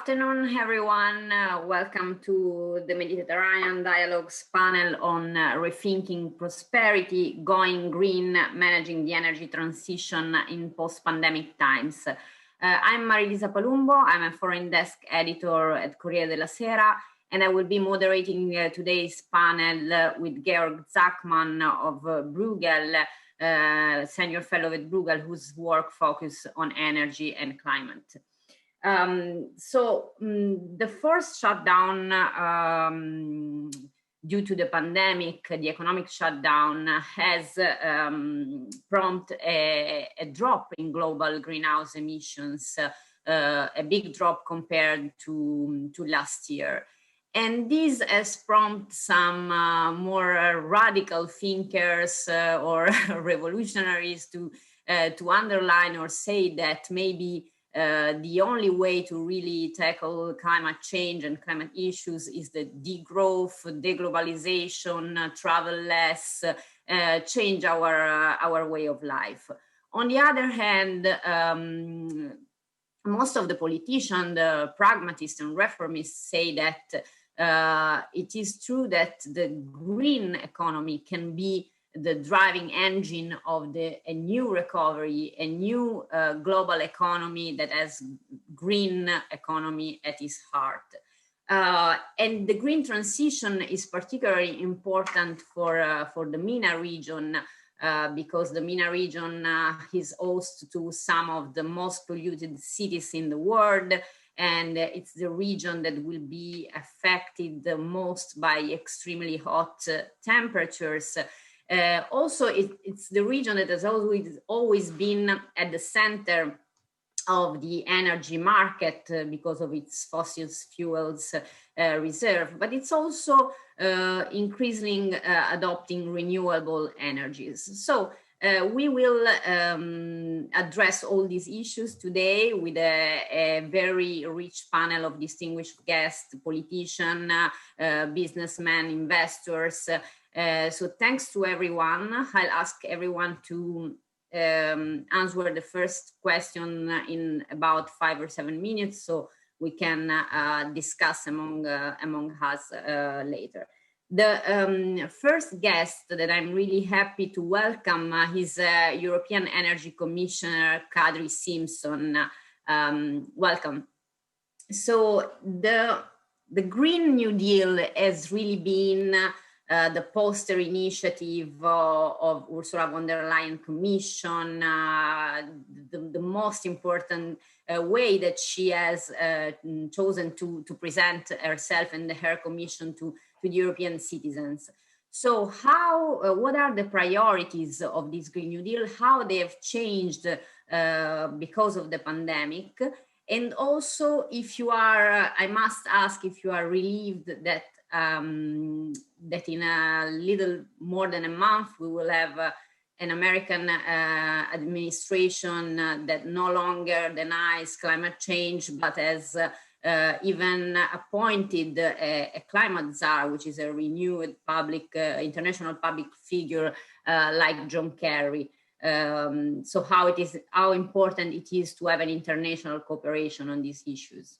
afternoon, everyone. Welcome to the Mediterranean Dialogues panel on rethinking prosperity, going green, managing the energy transition in post-pandemic times. I'm Marilisa Palumbo. I'm a foreign desk editor at Corriere della Sera, and I will be moderating today's panel with Georg Zachman of Bruegel, senior fellow at Bruegel, whose work focuses on energy and climate. The first shutdown due to the pandemic, the economic shutdown, has prompted a drop in global greenhouse emissions, a big drop compared to last year. And this has prompted some more radical thinkers or revolutionaries to underline or say that maybe the only way to really tackle climate change and climate issues is the degrowth, deglobalization, travel less, change our way of life. On the other hand, most of the politicians, the pragmatists and reformists say that it is true that the green economy can be the driving engine of a new recovery, a new global economy that has green economy at its heart. And the green transition is particularly important for the MENA region because the MENA region is host to some of the most polluted cities in the world, and it's the region that will be affected the most by extremely hot temperatures. Also, it's the region that has always been at the center of the energy market because of its fossil fuels reserve, but it's also increasingly adopting renewable energies. So we will address all these issues today with a very rich panel of distinguished guests, politicians, businessmen, investors. So thanks to everyone. I'll ask everyone to answer the first question in about 5 or 7 minutes, so we can discuss among us later. The first guest that I'm really happy to welcome is European Energy Commissioner Kadri Simpson. Welcome. So the Green New Deal has really been the poster initiative of Ursula von der Leyen Commission, the most important way that she has chosen to present herself and her commission to the European citizens. So what are the priorities of this Green New Deal, how they have changed because of the pandemic? And also, if you are, I must ask if you are relieved that that in a little more than a month, we will have an American administration that no longer denies climate change, but has even appointed a climate czar, which is a renewed international public figure like John Kerry. So how important it is to have an international cooperation on these issues.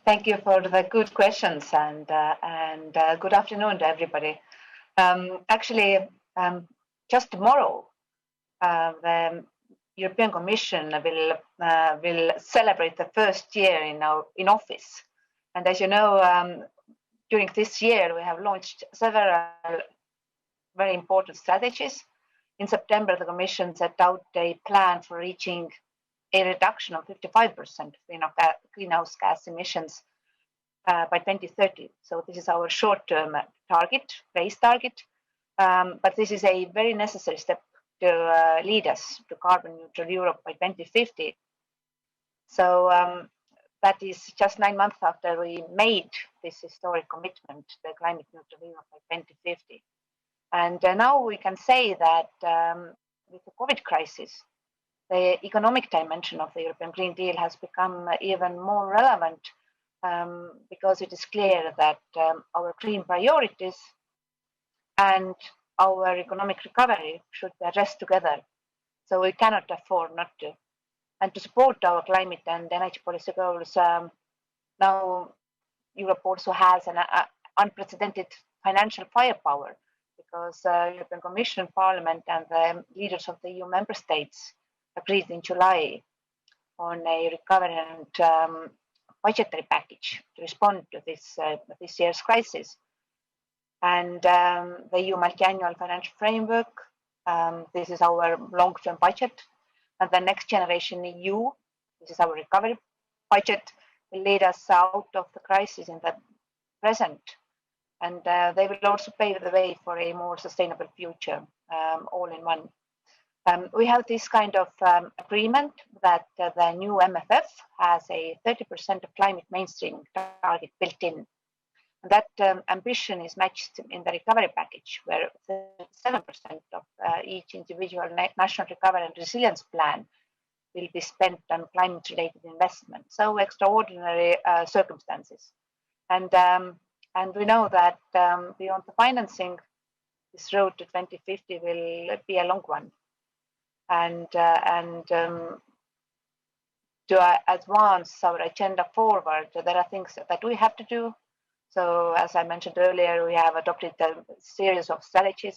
Thank you for the good questions and good afternoon to everybody. Just tomorrow, the European Commission will celebrate the first year in office. And as you know, during this year, we have launched several very important strategies. In September, the Commission set out a plan for reaching a reduction of 55% greenhouse gas emissions by 2030. So this is our short-term target, base target, but this is a very necessary step to lead us to carbon neutral Europe by 2050. So that is just 9 months after we made this historic commitment, the climate neutral Europe by 2050. And now we can say that with the COVID crisis, the economic dimension of the European Green Deal has become even more relevant because it is clear that our green priorities and our economic recovery should rest together. So we cannot afford not to. And to support our climate and energy policy goals, now Europe also has an unprecedented financial firepower, because European Commission, Parliament, and the leaders of the EU member states agreed in July on a recovery and budgetary package to respond to this year's crisis. And the EU multi-annual financial framework, this is our long-term budget, and the next generation EU, this is our recovery budget, will lead us out of the crisis in the present. And they will also pave the way for a more sustainable future, all in one. We have this kind of agreement that the new MFF has a 30% of climate mainstream target built in. That ambition is matched in the recovery package, where 7% of each individual national recovery and resilience plan will be spent on climate-related investment. So extraordinary circumstances. And we know that beyond the financing, this road to 2050 will be a long one. And to advance our agenda forward, there are things that we have to do. So as I mentioned earlier, we have adopted a series of strategy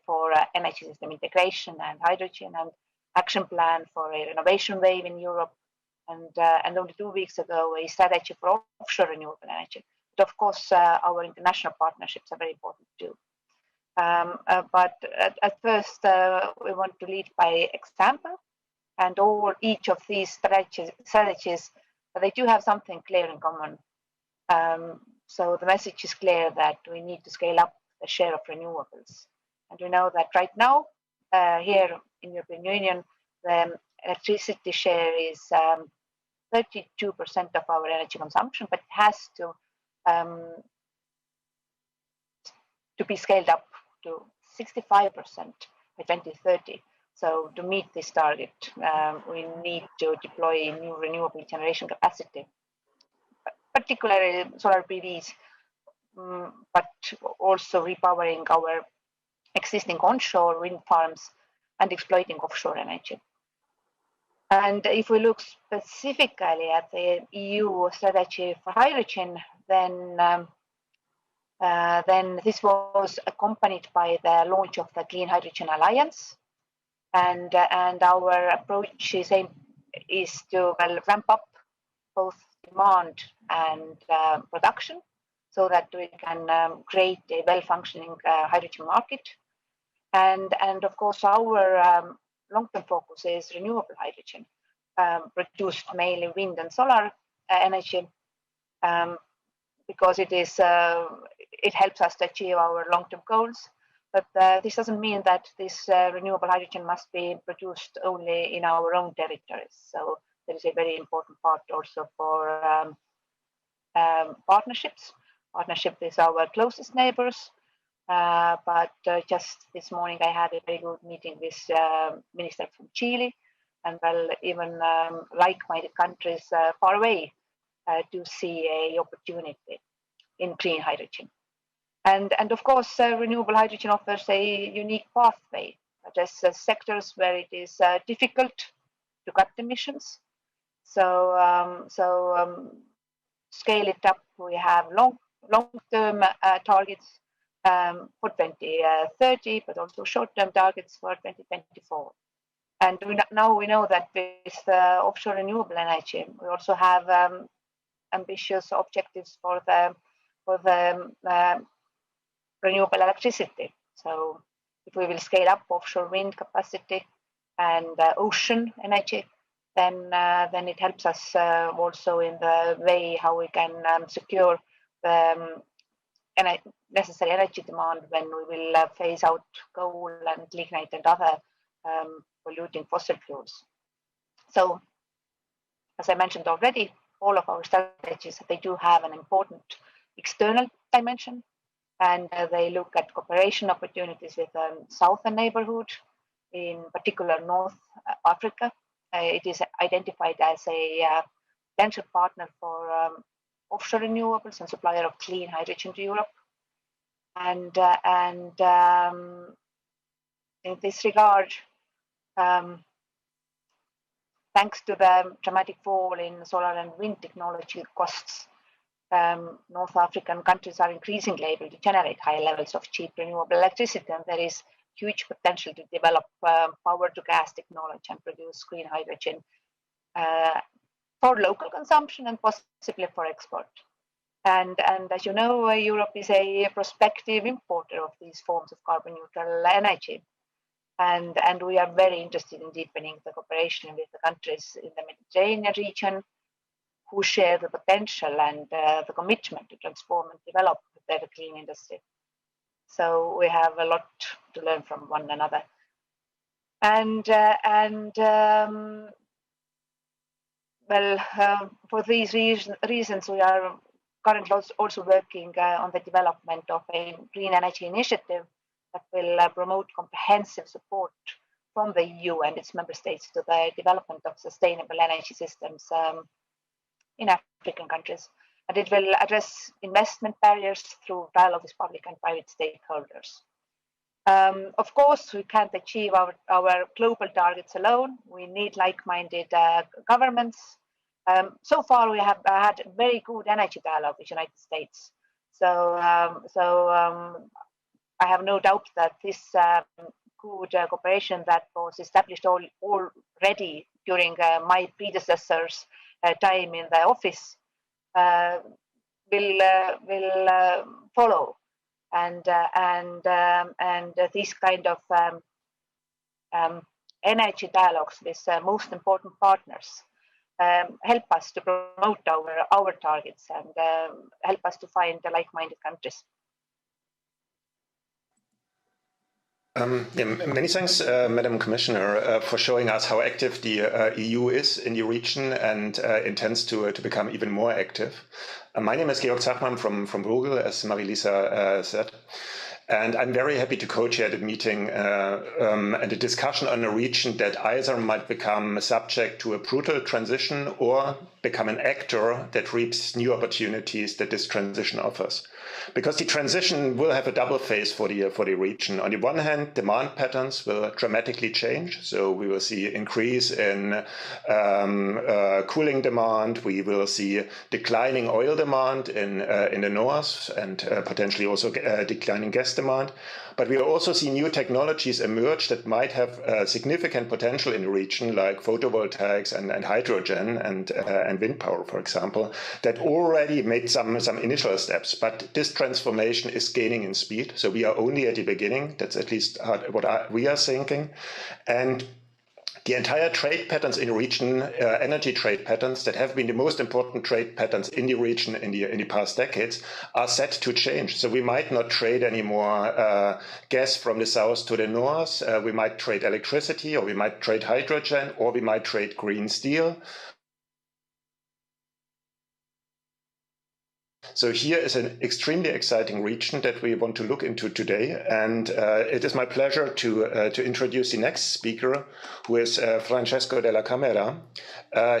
for energy system integration and hydrogen, and action plan for a renovation wave in Europe, and only 2 weeks ago, a strategy for offshore renewable energy. But of course, our international partnerships are very important too. But at first, we want to lead by example, and each of these strategies, they do have something clear in common. So the message is clear that we need to scale up the share of renewables. And we know that right now, here in the European Union, the electricity share is 32% of our energy consumption, but it has to be scaled up to 65% by 2030. So to meet this target, we need to deploy new renewable generation capacity, particularly solar PVs, but also repowering our existing onshore wind farms and exploiting offshore energy. And if we look specifically at the EU strategy for hydrogen, then this was accompanied by the launch of the Clean Hydrogen Alliance, and our approach is to ramp up both demand and production, so that we can create a well-functioning hydrogen market. And of course, our long-term focus is renewable hydrogen, produced mainly wind and solar energy, because it helps us to achieve our long-term goals. But this doesn't mean that this renewable hydrogen must be produced only in our own territories. So there is a very important part also for partnerships. Partnership with our closest neighbors. But just this morning, I had a very good meeting with minister from Chile, and even like-minded countries far away to see a opportunity in clean hydrogen. And of course, renewable hydrogen offers a unique pathway, just sectors where it is difficult to cut emissions. So scale it up. We have long-term targets for 2030, but also short-term targets for 2024. And now we know that with offshore renewable energy, we also have ambitious objectives for the renewable electricity. So if we will scale up offshore wind capacity and ocean energy, then it helps us also in the way how we can secure the necessary energy demand when we will phase out coal and lignite and other polluting fossil fuels. So, as I mentioned already, all of our strategies, they do have an important external dimension, and they look at cooperation opportunities with southern neighborhood, in particular North Africa. It is identified as a potential partner for offshore renewables and supplier of clean hydrogen to Europe. And in this regard, thanks to the dramatic fall in solar and wind technology costs, North African countries are increasingly able to generate high levels of cheap renewable electricity, and there is huge potential to develop power to gas technology and produce green hydrogen for local consumption and possibly for export. And as you know, Europe is a prospective importer of these forms of carbon neutral energy. And we are very interested in deepening the cooperation with the countries in the Mediterranean region who share the potential and the commitment to transform and develop their green industry. So we have a lot to learn from one another. For these reasons, we are currently also working on the development of a green energy initiative that will promote comprehensive support from the EU and its member states to the development of sustainable energy systems in African countries. And it will address investment barriers through dialogue with public and private stakeholders. Of course, we can't achieve our global targets alone. We need like-minded governments. So far, we have had very good energy dialogue with the United States. So I have no doubt that this good cooperation that was established already during my predecessor's time in the office will follow, and these kind of energy dialogues with most important partners help us to promote our targets and help us to find the like-minded countries. Many thanks, Madam Commissioner, for showing us how active the EU is in the region and intends to become even more active. My name is Georg Zachmann from Bruegel, as Marilisa said. And I'm very happy to co-chair the meeting and a discussion on a region that either might become subject to a brutal transition or become an actor that reaps new opportunities that this transition offers. Because the transition will have a double phase for the region. On the one hand, demand patterns will dramatically change. So we will see increase in cooling demand. We will see declining oil demand in the north and potentially also declining gas demand. But we will also see new technologies emerge that might have significant potential in the region, like photovoltaics and hydrogen and wind power, for example, that already made some initial steps. But this transformation is gaining in speed. So we are only at the beginning. That's at least what we are thinking. And the entire trade patterns in the region, energy trade patterns that have been the most important trade patterns in the region in the past decades, are set to change. So we might not trade anymore gas from the south to the north. We might trade electricity, or we might trade hydrogen, or we might trade green steel. So here is an extremely exciting region that we want to look into today. And it is my pleasure to introduce the next speaker, who is Francesco Della Camera.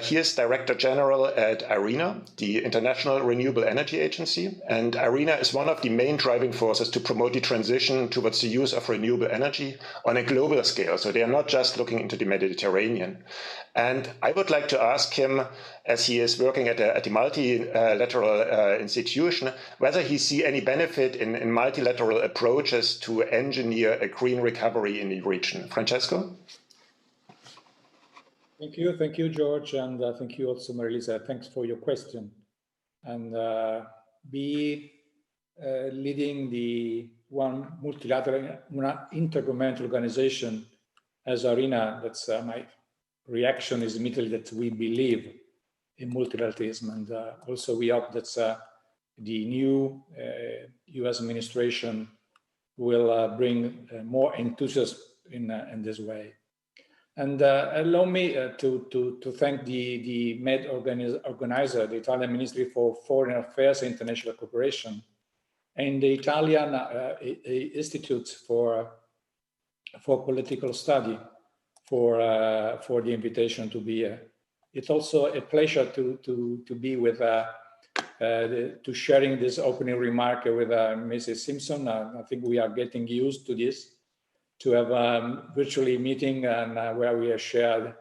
He is Director General at IRENA, the International Renewable Energy Agency. And IRENA is one of the main driving forces to promote the transition towards the use of renewable energy on a global scale. So they are not just looking into the Mediterranean. And I would like to ask him, as he is working at the multilateral institution, whether he sees any benefit in multilateral approaches to engineer a green recovery in the region. Francesco? Thank you, George, and thank you also, Marilisa. Thanks for your question. And leading the one multilateral, intergovernmental organization as IRENA, that's my reaction is immediately that we believe in multilateralism, and also we hope that the new US administration will bring more enthusiasm in this way. And allow me to thank the MED organizer, the Italian Ministry for Foreign Affairs and International Cooperation, and the Italian Institute for Political Study for the invitation to be here. It's also a pleasure to be with to sharing this opening remark with Mrs. Simpson. I think we are getting used to this, to have virtually meeting and where we have shared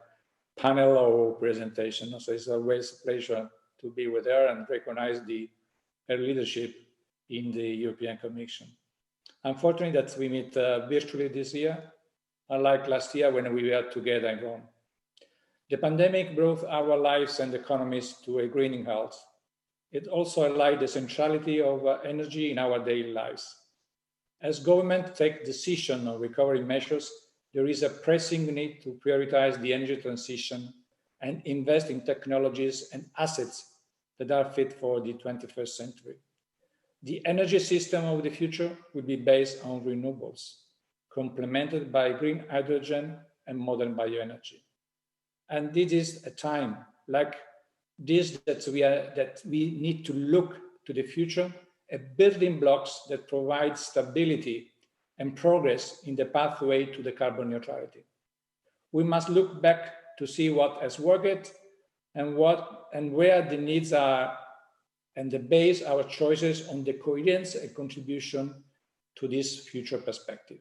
panel or presentation. So it's always a pleasure to be with her and recognize her leadership in the European Commission. Unfortunately, that we meet virtually this year, unlike last year when we were together in Rome. The pandemic brought our lives and economies to a greening halt. It also highlighted the centrality of energy in our daily lives. As government take decisions on recovery measures, there is a pressing need to prioritize the energy transition and invest in technologies and assets that are fit for the 21st century. The energy system of the future will be based on renewables, complemented by green hydrogen and modern bioenergy. And this is a time like this that we need to look to the future at building blocks that provide stability and progress in the pathway to the carbon neutrality. We must look back to see what has worked and where the needs are, and to base our choices on the coherence and contribution to this future perspective.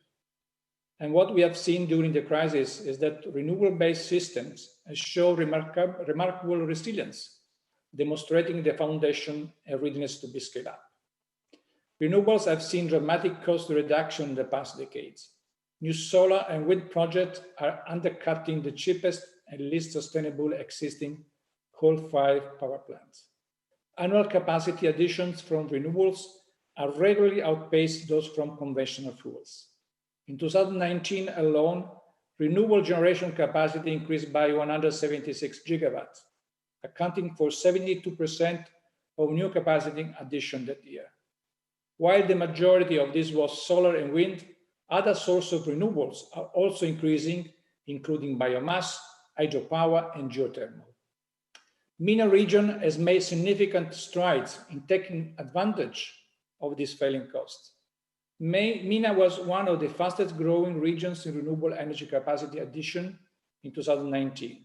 And what we have seen during the crisis is that renewable-based systems show remarkable resilience, demonstrating the foundation and readiness to be scaled up. Renewables have seen dramatic cost reduction in the past decades. New solar and wind projects are undercutting the cheapest and least sustainable existing coal-fired power plants. Annual capacity additions from renewables are regularly outpaced those from conventional fuels. In 2019 alone, renewable generation capacity increased by 176 gigawatts, accounting for 72% of new capacity addition that year. While the majority of this was solar and wind, other sources of renewables are also increasing, including biomass, hydropower, and geothermal. MENA region has made significant strides in taking advantage of these falling costs. MENA was one of the fastest growing regions in renewable energy capacity addition in 2019,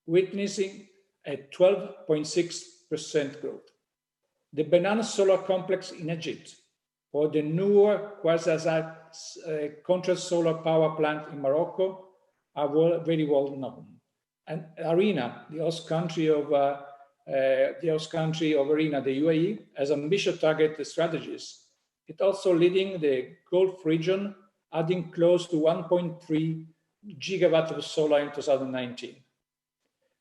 witnessing a 12.6% growth. The Benan solar complex in Egypt, or the newer contrast solar power plant in Morocco are very well known. And IRENA, the host country of IRENA, the UAE, has ambitious target strategies. It's also leading the Gulf region, adding close to 1.3 gigawatts of solar in 2019.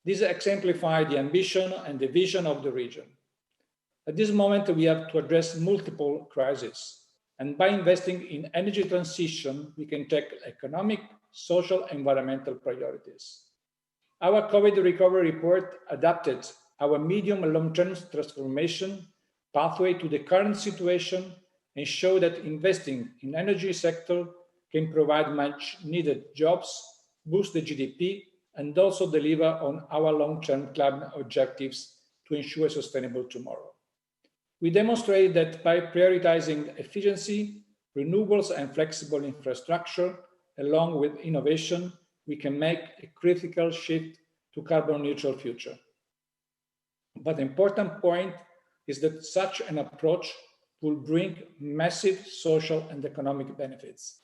These exemplify the ambition and the vision of the region. At this moment, we have to address multiple crises. And by investing in energy transition, we can tackle economic, social, and environmental priorities. Our COVID recovery report adapted our medium and long-term transformation pathway to the current situation and showed that investing in energy sector can provide much needed jobs, boost the GDP, and also deliver on our long-term climate objectives to ensure a sustainable tomorrow. We demonstrated that by prioritizing efficiency, renewables, and flexible infrastructure, along with innovation, we can make a critical shift to carbon neutral future. But the important point is that such an approach will bring massive social and economic benefits.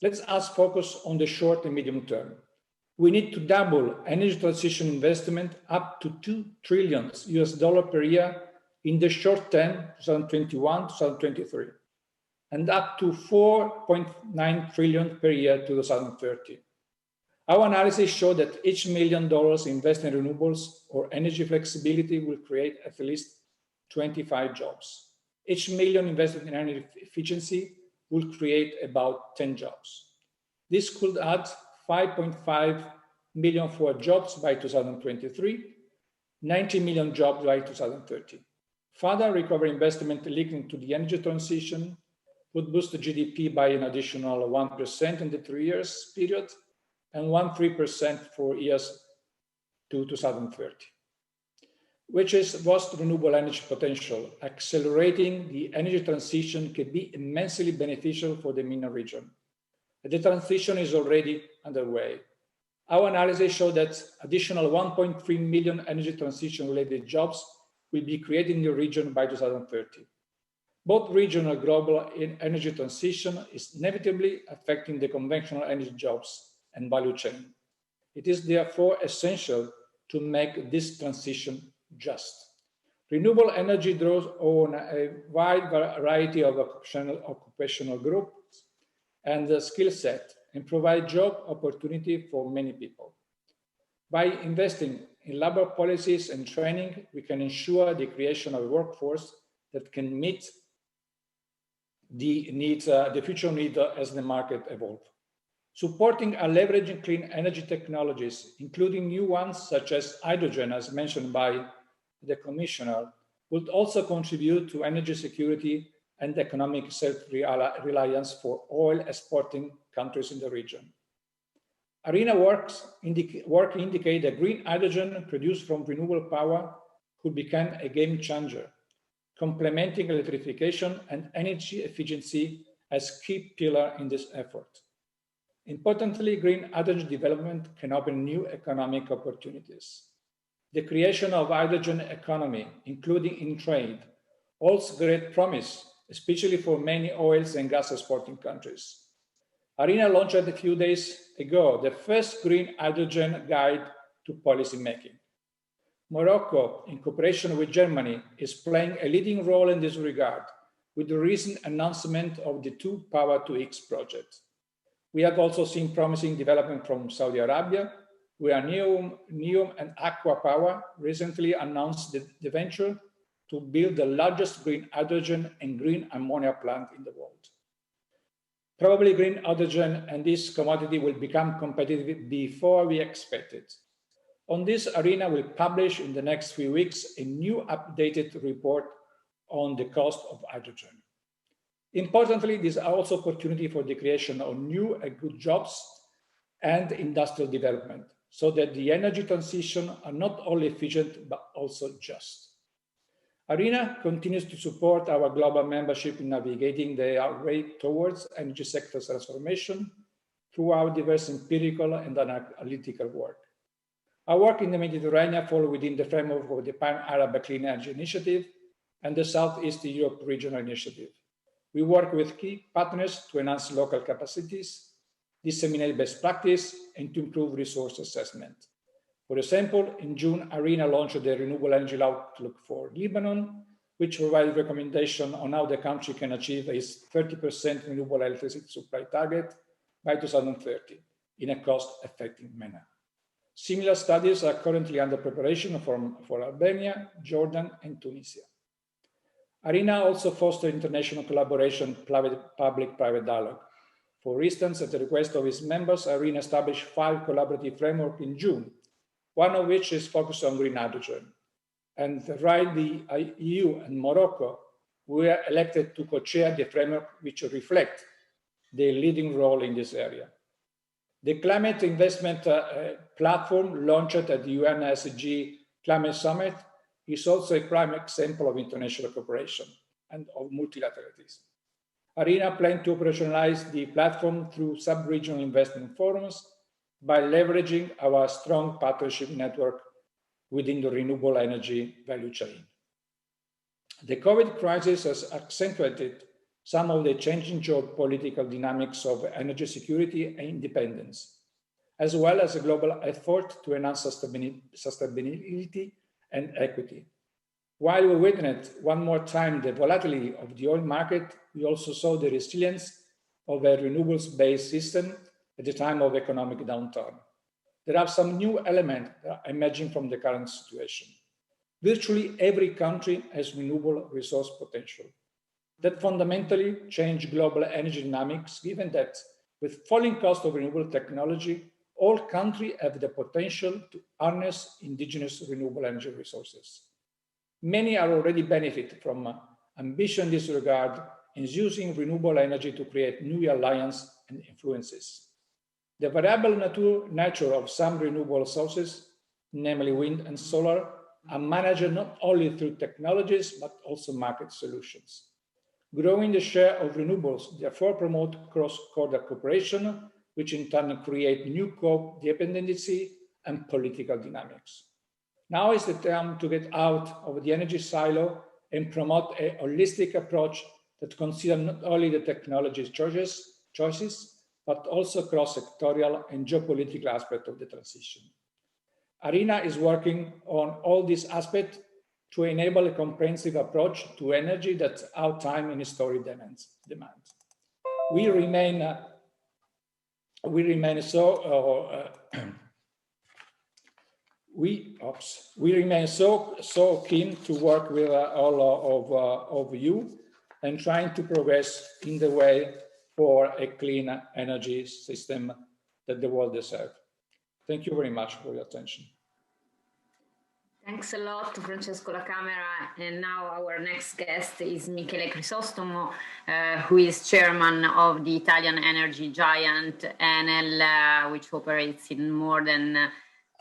Let's focus on the short and medium term. We need to double energy transition investment up to $2 trillion per year in the short term, 2021, 2023, and up to $4.9 trillion per year to 2030. Our analysis showed that each $1 million invested in renewables or energy flexibility will create at least 25 jobs. Each million invested in energy efficiency will create about 10 jobs. This could add 5.5 million for jobs by 2023, 90 million jobs by 2030. Further recovery investment linked to the energy transition would boost the GDP by an additional 1% in the 3 years period and 1.3% for years to 2030, which is vast renewable energy potential. Accelerating the energy transition could be immensely beneficial for the MENA region. The transition is already underway. Our analysis showed that additional 1.3 million energy transition-related jobs will be created in the region by 2030. Both regional and global energy transition is inevitably affecting the conventional energy jobs and value chain. It is therefore essential to make this transition just. Renewable energy draws on a wide variety of occupational groups and the skill set and provide job opportunity for many people. By investing in labor policies and training, we can ensure the creation of a workforce that can meet the future need as the market evolves. Supporting and leveraging clean energy technologies, including new ones such as hydrogen, as mentioned by the Commissioner, would also contribute to energy security and economic self-reliance for oil exporting countries in the region. IRENA work indicate that green hydrogen produced from renewable power could become a game changer, complementing electrification and energy efficiency as key pillar in this effort. Importantly, green hydrogen development can open new economic opportunities. The creation of hydrogen economy, including in trade, holds great promise, especially for many oils and gas exporting countries. IRENA launched a few days ago the first green hydrogen guide to policymaking. Morocco, in cooperation with Germany, is playing a leading role in this regard with the recent announcement of the 2 Power-to-X project. We have also seen promising development from Saudi Arabia, where Neom and Aqua Power recently announced the venture to build the largest green hydrogen and green ammonia plant in the world. Probably green hydrogen and this commodity will become competitive before we expect it. On this, IRENA will publish in the next few weeks a new updated report on the cost of hydrogen. Importantly, this is also opportunity for the creation of new and good jobs and industrial development, so that the energy transition are not only efficient, but also just. IRENA continues to support our global membership in navigating their way towards energy sector transformation through our diverse empirical and analytical work. Our work in the Mediterranean falls within the framework of the Pan-Arab Clean Energy Initiative and the Southeast Europe Regional Initiative. We work with key partners to enhance local capacities, disseminate best practice, and to improve resource assessment. For example, in June, IRENA launched the Renewable Energy Outlook for Lebanon, which provides recommendations on how the country can achieve its 30% renewable electricity supply target by 2030 in a cost-effective manner. Similar studies are currently under preparation for Albania, Jordan, and Tunisia. IRENA also fosters international collaboration, public-private dialogue. For instance, at the request of its members, IRENA established 5 collaborative frameworks in June, one of which is focused on green hydrogen. And the EU and Morocco were elected to co-chair the framework, which reflect their leading role in this area. The climate investment platform launched at the UNSG Climate Summit is also a prime example of international cooperation and of multilateralism. IRENA plans to operationalize the platform through sub-regional investment forums by leveraging our strong partnership network within the renewable energy value chain. The COVID crisis has accentuated some of the changing geopolitical dynamics of energy security and independence, as well as a global effort to enhance sustainability and equity. While we witnessed one more time the volatility of the oil market, we also saw the resilience of a renewables-based system at the time of economic downturn. There are some new elements emerging from the current situation. Virtually every country has renewable resource potential. That fundamentally change global energy dynamics, given that with falling cost of renewable technology, all countries have the potential to harness indigenous renewable energy resources. Many are already benefit from ambition in this regard in using renewable energy to create new alliances and influences. The variable nature of some renewable sources, namely wind and solar, are managed not only through technologies, but also market solutions. Growing the share of renewables therefore promote cross-border cooperation, which in turn create new co-dependency and political dynamics. Now is the time to get out of the energy silo and promote a holistic approach that considers not only the technology choices, but also cross-sectorial and geopolitical aspect of the transition. IRENA is working on all these aspects to enable a comprehensive approach to energy that's our time and history demands. We remain so keen to work with all of you and trying to progress in the way for a clean energy system that the world deserves. Thank you very much for your attention. Thanks a lot, Francesco La Camera. And now our next guest is Michele Crisostomo, who is chairman of the Italian energy giant Enel, which operates in more than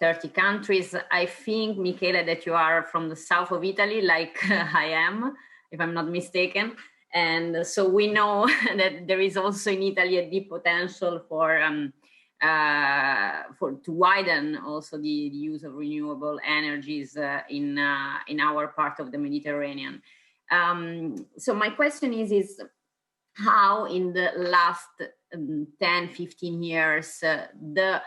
30 countries. I think, Michele, that you are from the south of Italy, like I am, if I'm not mistaken. And so we know that there is also in Italy a deep potential to widen also the use of renewable energies in our part of the Mediterranean. So my question is how in the last 10, 15 years, the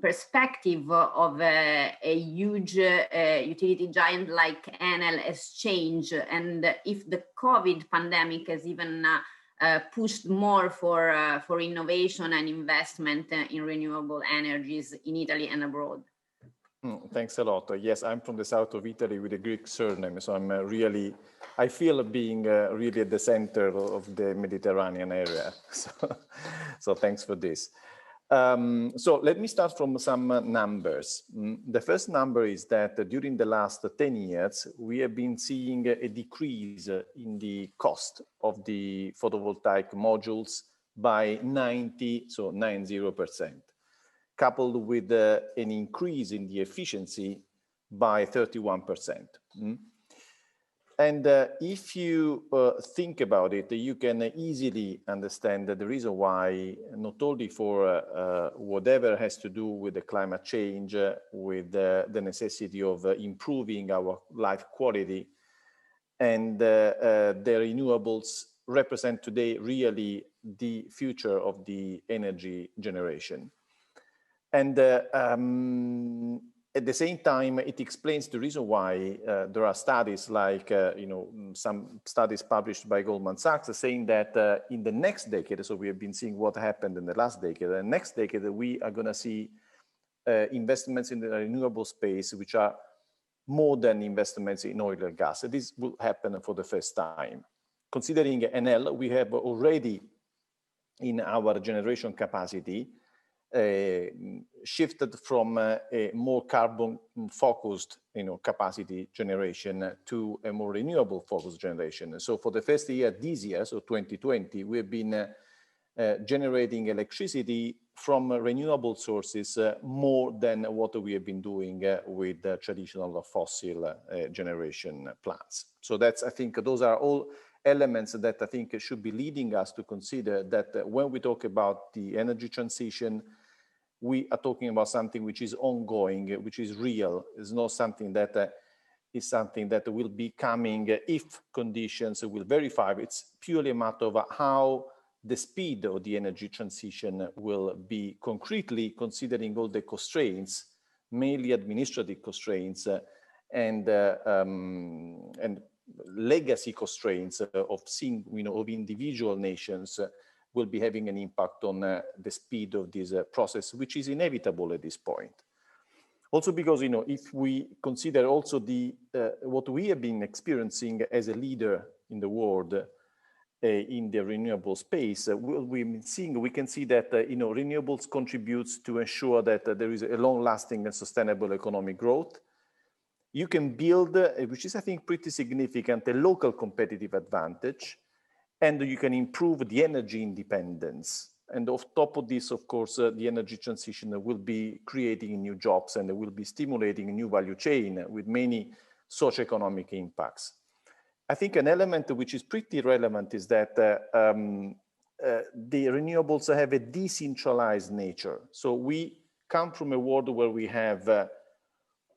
perspective of a huge utility giant like Enel has changed, and if the COVID pandemic has even pushed more for innovation and investment in renewable energies in Italy and abroad. Thanks a lot. Yes, I'm from the south of Italy with a Greek surname, so I feel being really at the center of the Mediterranean area. So thanks for this. So let me start from some numbers. The first number is that during the last 10 years, we have been seeing a decrease in the cost of the photovoltaic modules by 90%, coupled with an increase in the efficiency by 31%. And if you think about it, you can easily understand that the reason why, not only for whatever has to do with the climate change, with the necessity of improving our life quality, and the renewables represent today really the future of the energy generation. And at the same time, it explains the reason why there are studies like, some studies published by Goldman Sachs saying that in the next decade, so we have been seeing what happened in the last decade, the next decade we are going to see investments in the renewable space, which are more than investments in oil and gas. This will happen for the first time. Considering Enel, we have already in our generation capacity shifted from a more carbon-focused, capacity generation to a more renewable-focused generation. So for the first year, this year, so 2020, we have been generating electricity from renewable sources more than what we have been doing with traditional fossil generation plants. So that's, I think, those are all elements that I think should be leading us to consider that when we talk about the energy transition, we are talking about something which is ongoing, which is real. It's not something that is something that will be coming if conditions will verify. It's purely a matter of how the speed of the energy transition will be concretely, considering all the constraints, mainly administrative constraints and legacy constraints of individual nations will be having an impact on the speed of this process, which is inevitable at this point. Also because, if we consider also what we have been experiencing as a leader in the world in the renewable space, we can see that, renewables contributes to ensure that there is a long-lasting and sustainable economic growth. You can build, which is, I think, pretty significant, a local competitive advantage, and you can improve the energy independence. And on top of this, of course, the energy transition will be creating new jobs and will be stimulating a new value chain with many socioeconomic impacts. I think an element which is pretty relevant is that the renewables have a decentralized nature. So we come from a world where we have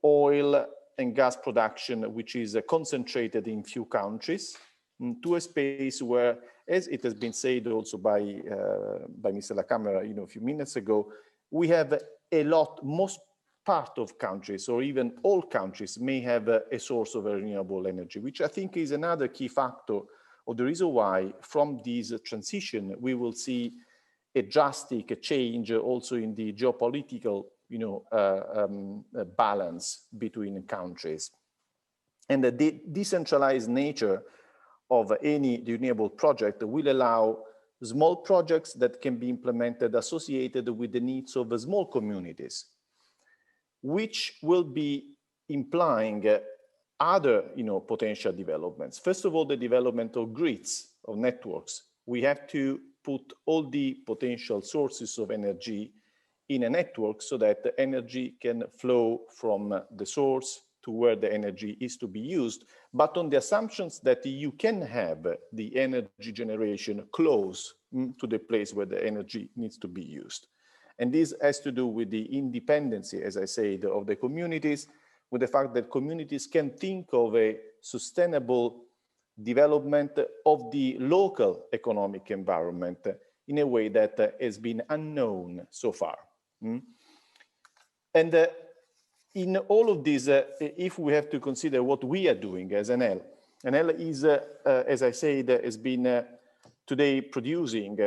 oil and gas production, which is concentrated in few countries. to a space where, as it has been said also by Mr. Lacamera, a few minutes ago, we have a lot, most part of countries, or even all countries, may have a source of renewable energy, which I think is another key factor of the reason why from this transition we will see a drastic change also in the geopolitical balance between countries. And the decentralized nature of any renewable project will allow small projects that can be implemented associated with the needs of small communities, which will be implying other potential developments. First of all, the development of grids, of networks. We have to put all the potential sources of energy in a network so that the energy can flow from the source to where the energy is to be used, but on the assumptions that you can have the energy generation close to the place where the energy needs to be used. And this has to do with the independency, as I said, of the communities, with the fact that communities can think of a sustainable development of the local economic environment in a way that has been unknown so far. And in all of this, if we have to consider what we are doing as Enel is, as I said, has been today producing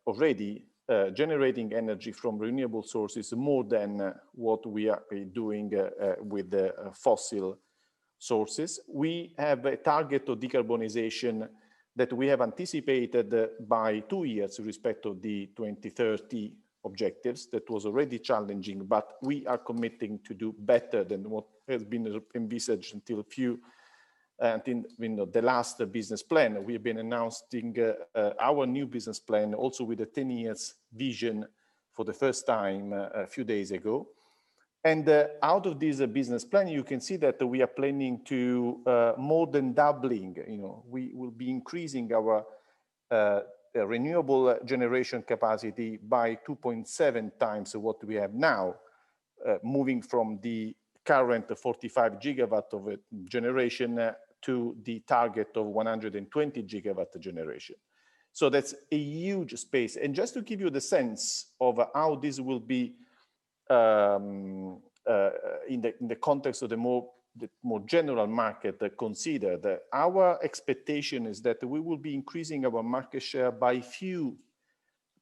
already generating energy from renewable sources more than what we are doing with the fossil sources. We have a target of decarbonization that we have anticipated by 2 years with respect to the 2030 objectives. That was already challenging, but we are committing to do better than what has been envisaged until the last business plan. We have been announcing our new business plan also with a 10 years vision for the first time a few days ago. And out of this business plan, you can see that we are planning to more than doubling, we will be increasing our renewable generation capacity by 2.7 times what we have now, moving from the current 45 gigawatt of generation to the target of 120 gigawatt generation. So that's a huge space. And just to give you the sense of how this will be in the context of the more general market considered, our expectation is that we will be increasing our market share by few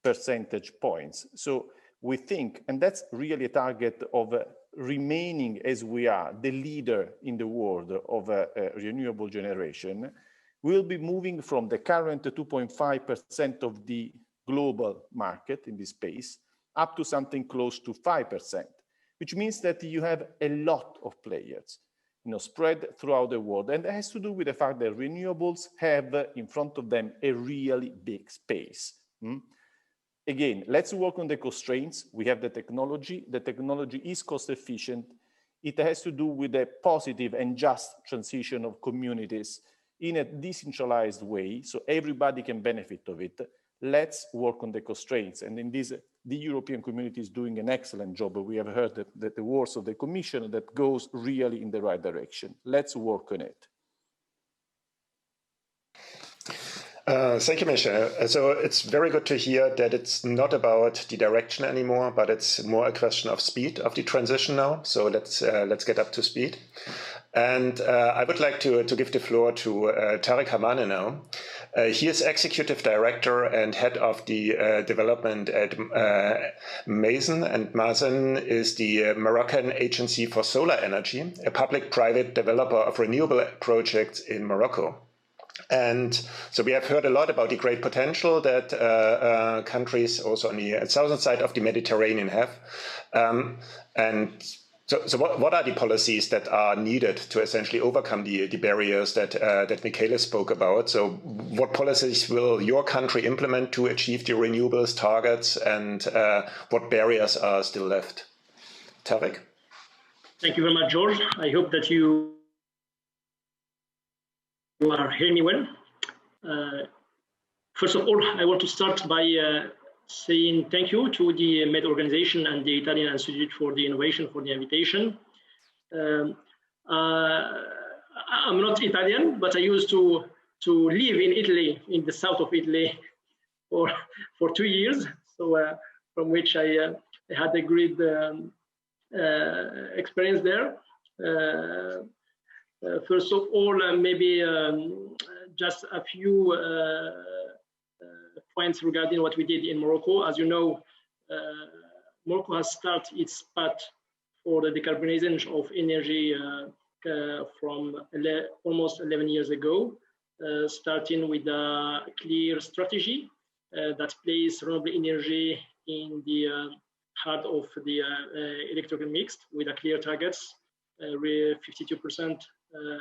percentage points. So we think, and that's really a target of remaining as we are the leader in the world of renewable generation, we'll be moving from the current 2.5% of the global market in this space up to something close to 5%, which means that you have a lot of players, spread throughout the world. And that has to do with the fact that renewables have in front of them a really big space. Again, let's work on the constraints. We have the technology. The technology is cost efficient. It has to do with a positive and just transition of communities in a decentralized way, so everybody can benefit of it. Let's work on the constraints. And in this, the European community is doing an excellent job. We have heard that the words of the Commission that goes really in the right direction. Let's work on it. Thank you, Michel. So it's very good to hear that it's not about the direction anymore, but it's more a question of speed of the transition now. So let's get up to speed. And I would like to give the floor to Tarek Hamane now. He is Executive Director and Head of the Development at MENA, and MENA is the Moroccan Agency for Solar Energy, a public-private developer of renewable projects in Morocco. And so we have heard a lot about the great potential that countries also on the southern side of the Mediterranean have. So what are the policies that are needed to essentially overcome the barriers that Michele spoke about? So what policies will your country implement to achieve the renewables targets, and what barriers are still left? Tarek? Thank you very much, George. I hope that you are hearing me well. First of all, I want to start by saying thank you to the MENA organization and the Italian Institute for the Innovation for the invitation. I'm not Italian, but I used to to live in Italy, in the south of Italy, for 2 years. So from which I had a great experience there. First of all, maybe just a few points regarding what we did in Morocco. As you know, Morocco has started its path for the decarbonization of energy from almost 11 years ago, starting with a clear strategy that places renewable energy in the heart of the electrical mix with a clear targets, 52%,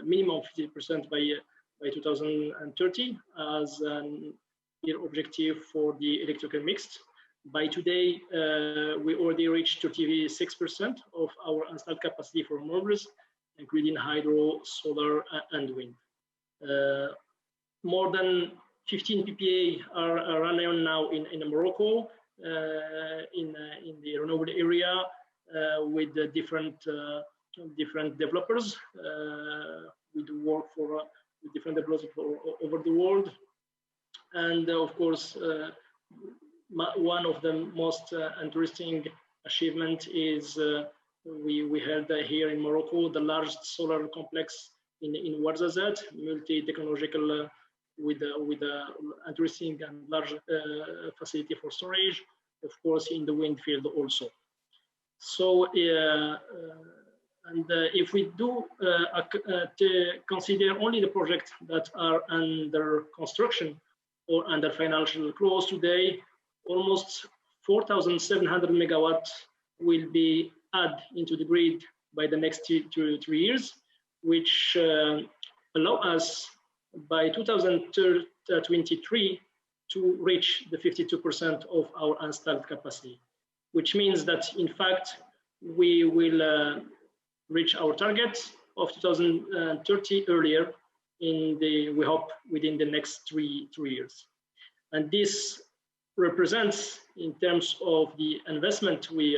minimum 50% by 2030 as an clear objective for the electrical mix. By today, we already reached 36% of our installed capacity for renewables, including hydro, solar, and wind. More than 15 PPA are running now in Morocco, in the renewable area, with the different developers. We do work for different developers over the world, and of course, one of the most interesting achievement is we held here in Morocco the largest solar complex in Ouarzazate, multi-technological, with interesting and large facility for storage, of course, in the wind field also. So, and if we do to consider only the projects that are under construction or under financial close today, almost 4,700 megawatts will be added into the grid by the next 2 to 3 years, which allow us by 2023 to reach the 52% of our installed capacity, which means that in fact we will reach our target of 2030 earlier we hope within the next three years. And this represents, in terms of the investment we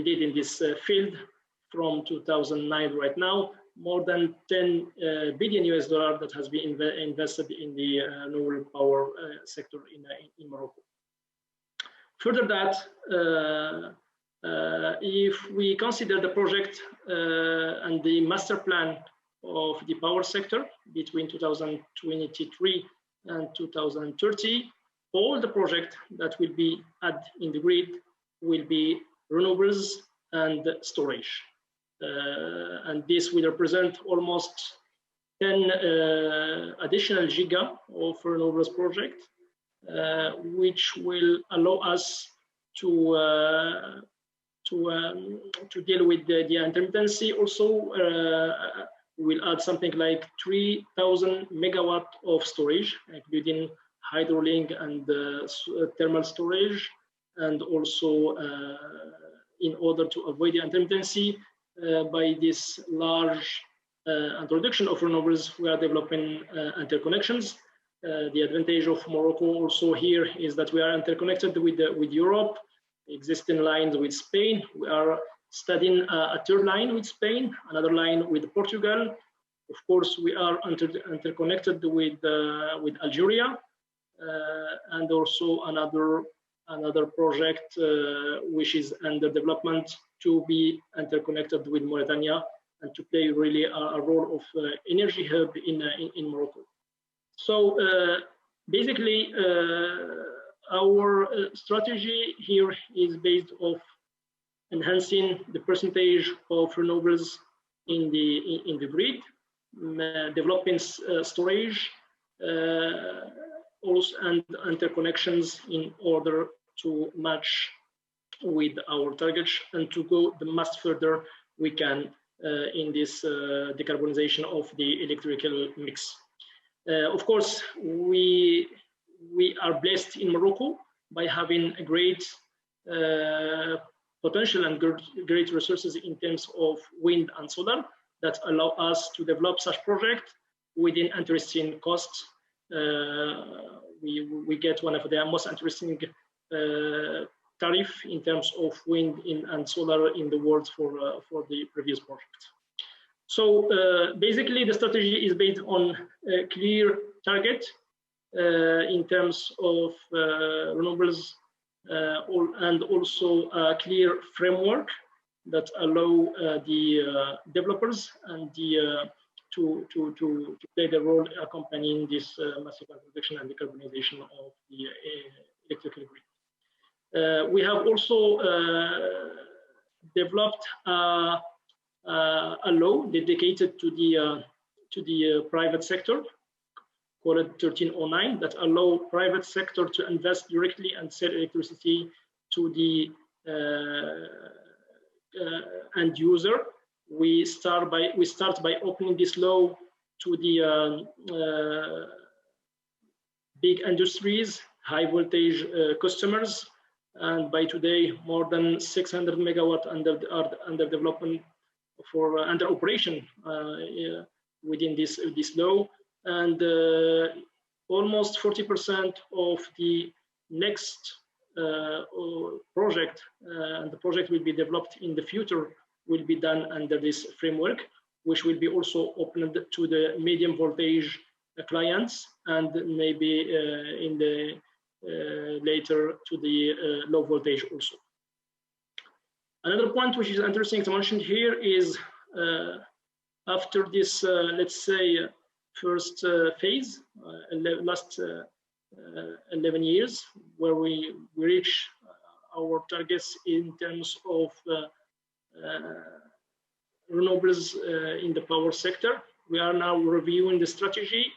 did in this field from 2009 right now, more than $10 billion that has been invested in the renewable power sector in Morocco. Further that, if we consider the project and the master plan of the power sector between 2023 and 2030, all the projects that will be added in the grid will be renewables and storage. And this will represent almost 10 additional giga of renewables project, which will allow us to deal with the intermittency. Also, we'll add something like 3,000 megawatt of storage, including hydraulic and thermal storage, and also in order to avoid the intermittency, by this large introduction of renewables, we are developing interconnections. The advantage of Morocco also here is that we are interconnected with Europe, existing lines with Spain. We are studying a third line with Spain, another line with Portugal. Of course, we are interconnected with Algeria, and also another project which is under development to be interconnected with Mauritania and to play really a role of energy hub in Morocco. So basically, our strategy here is based on enhancing the percentage of renewables in the grid, developing storage, also and interconnections in order to match with our targets and to go the most further we can in this decarbonization of the electrical mix. Of course, we are blessed in Morocco by having a great potential and great resources in terms of wind and solar that allow us to develop such projects within interesting costs. We get one of the most interesting tariff in terms of wind and solar in the world for the previous project. So basically, the strategy is based on a clear target in terms of renewables and also a clear framework that allow the developers and the to play the role accompanying this massive production and decarbonization of the electrical grid. We have also developed a law dedicated to the private sector, called 1309, that allow private sector to invest directly and sell electricity to the end user. We start by opening this law to the big industries, high voltage customers, and by today more than 600 megawatt under development for under operation within this law, and almost 40% of the next project and the project will be developed in the future will be done under this framework, which will be also opened to the medium voltage clients and maybe in the later to the low voltage also. Another point which is interesting to mention here is after this, let's say, first phase, last 11 years, where we reach our targets in terms of renewables in the power sector. We are now reviewing the strategy,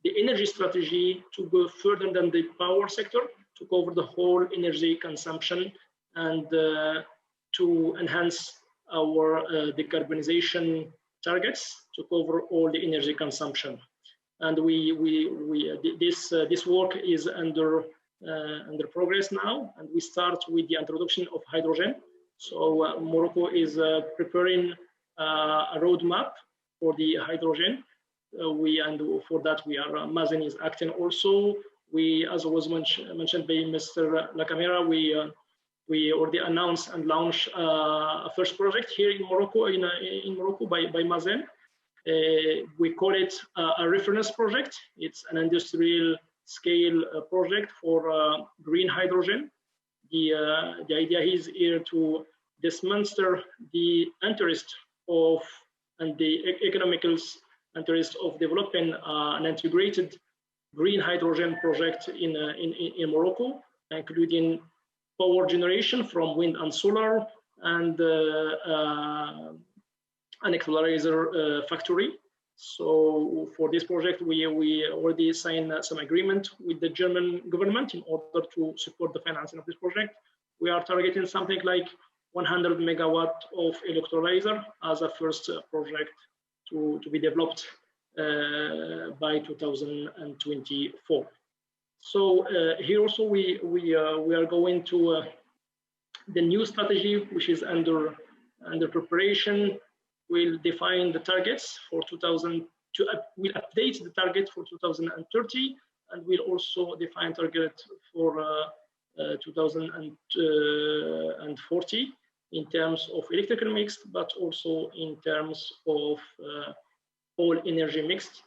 the energy strategy, to go further than the power sector, to cover the whole energy consumption and to enhance our decarbonization targets to cover all the energy consumption. And this work is under progress now, and we start with the introduction of hydrogen. So Morocco is preparing a roadmap for the hydrogen. And for that we are Mazen is acting also. We, as was mentioned by Mr. Lacamera, we already announced and launched a first project here in Morocco, in Morocco by Mazen. We call it a reference project. It's an industrial scale project for green hydrogen. The idea is here to dismantle the interest of and the economical interest of developing an integrated green hydrogen project in Morocco, including power generation from wind and solar and an electrolyzer factory. So for this project, we already signed some agreement with the German government in order to support the financing of this project. We are targeting something like 100 megawatt of electrolyzer as a first project to be developed by 2024. So here also we are going to the new strategy, which is under preparation. We'll define the targets for we'll update the target for 2030, and we'll also define target for 2040 in terms of electrical mix, but also in terms of all energy mix,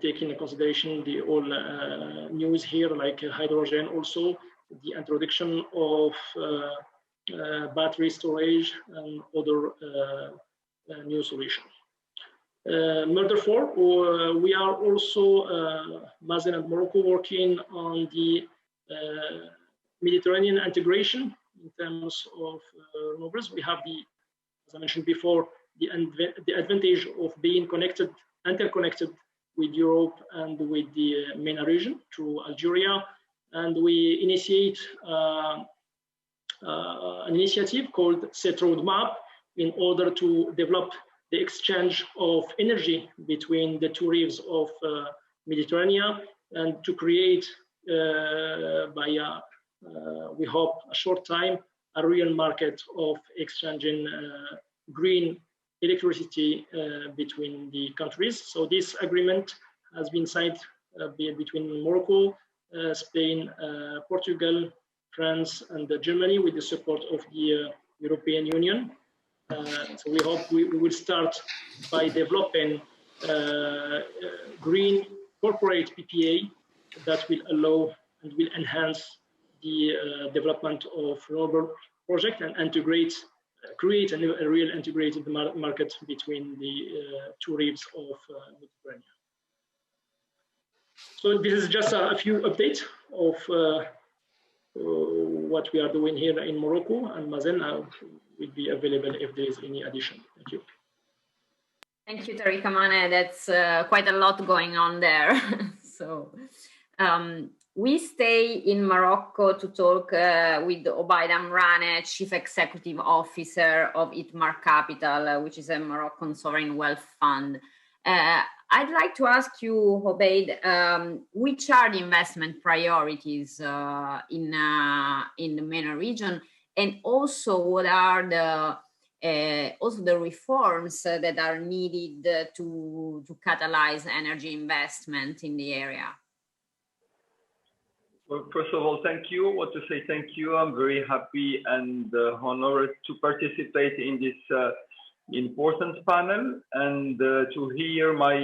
taking into consideration the all news here, like hydrogen, also the introduction of battery storage and other new solution. Therefore, we are also, Mazen and Morocco, working on the Mediterranean integration in terms of renewables. We have as I mentioned before, the advantage of being interconnected with Europe and with the MENA region through Algeria. And we initiate an initiative called Set Roadmap in order to develop the exchange of energy between the two rivers of Mediterranean, and to create, we hope, a short time, a real market of exchanging green electricity between the countries. So this agreement has been signed between Morocco, Spain, Portugal, France, and Germany with the support of the European Union. So we hope we will start by developing green corporate PPA that will allow and will enhance the development of renewable projects and create a real integrated market between the two reefs of Mediterranean. So this is just a few updates of what we are doing here in Morocco, and Mazen will be available if there is any addition. Thank you. Thank you, Tariq Amane. That's quite a lot going on there. So we stay in Morocco to talk with Obaid Amrane, Chief Executive Officer of Itmar Capital, which is a Moroccan sovereign wealth fund. I'd like to ask you, Obaid, which are the investment priorities in the MENA region, and also what are the reforms that are needed to catalyze energy investment in the area? Well, first of all, thank you. I want to say thank you. I'm very happy and honored to participate in this important panel and to hear my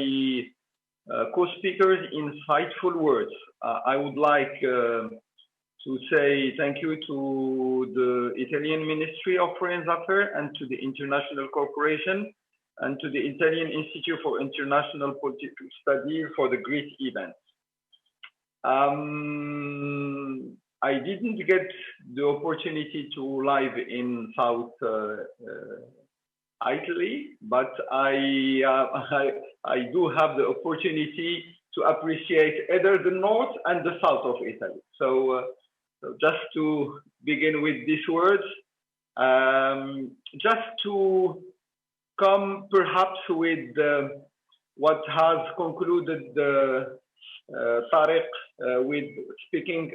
co-speakers' insightful words. I would like to say thank you to the Italian Ministry of Foreign Affairs and to the International Corporation and to the Italian Institute for International Political Studies for the great event. I didn't get the opportunity to live in South Italy, but I do have the opportunity to appreciate either the north and the south of Italy. So just to begin with these words, just to come perhaps with what has concluded Tariq with speaking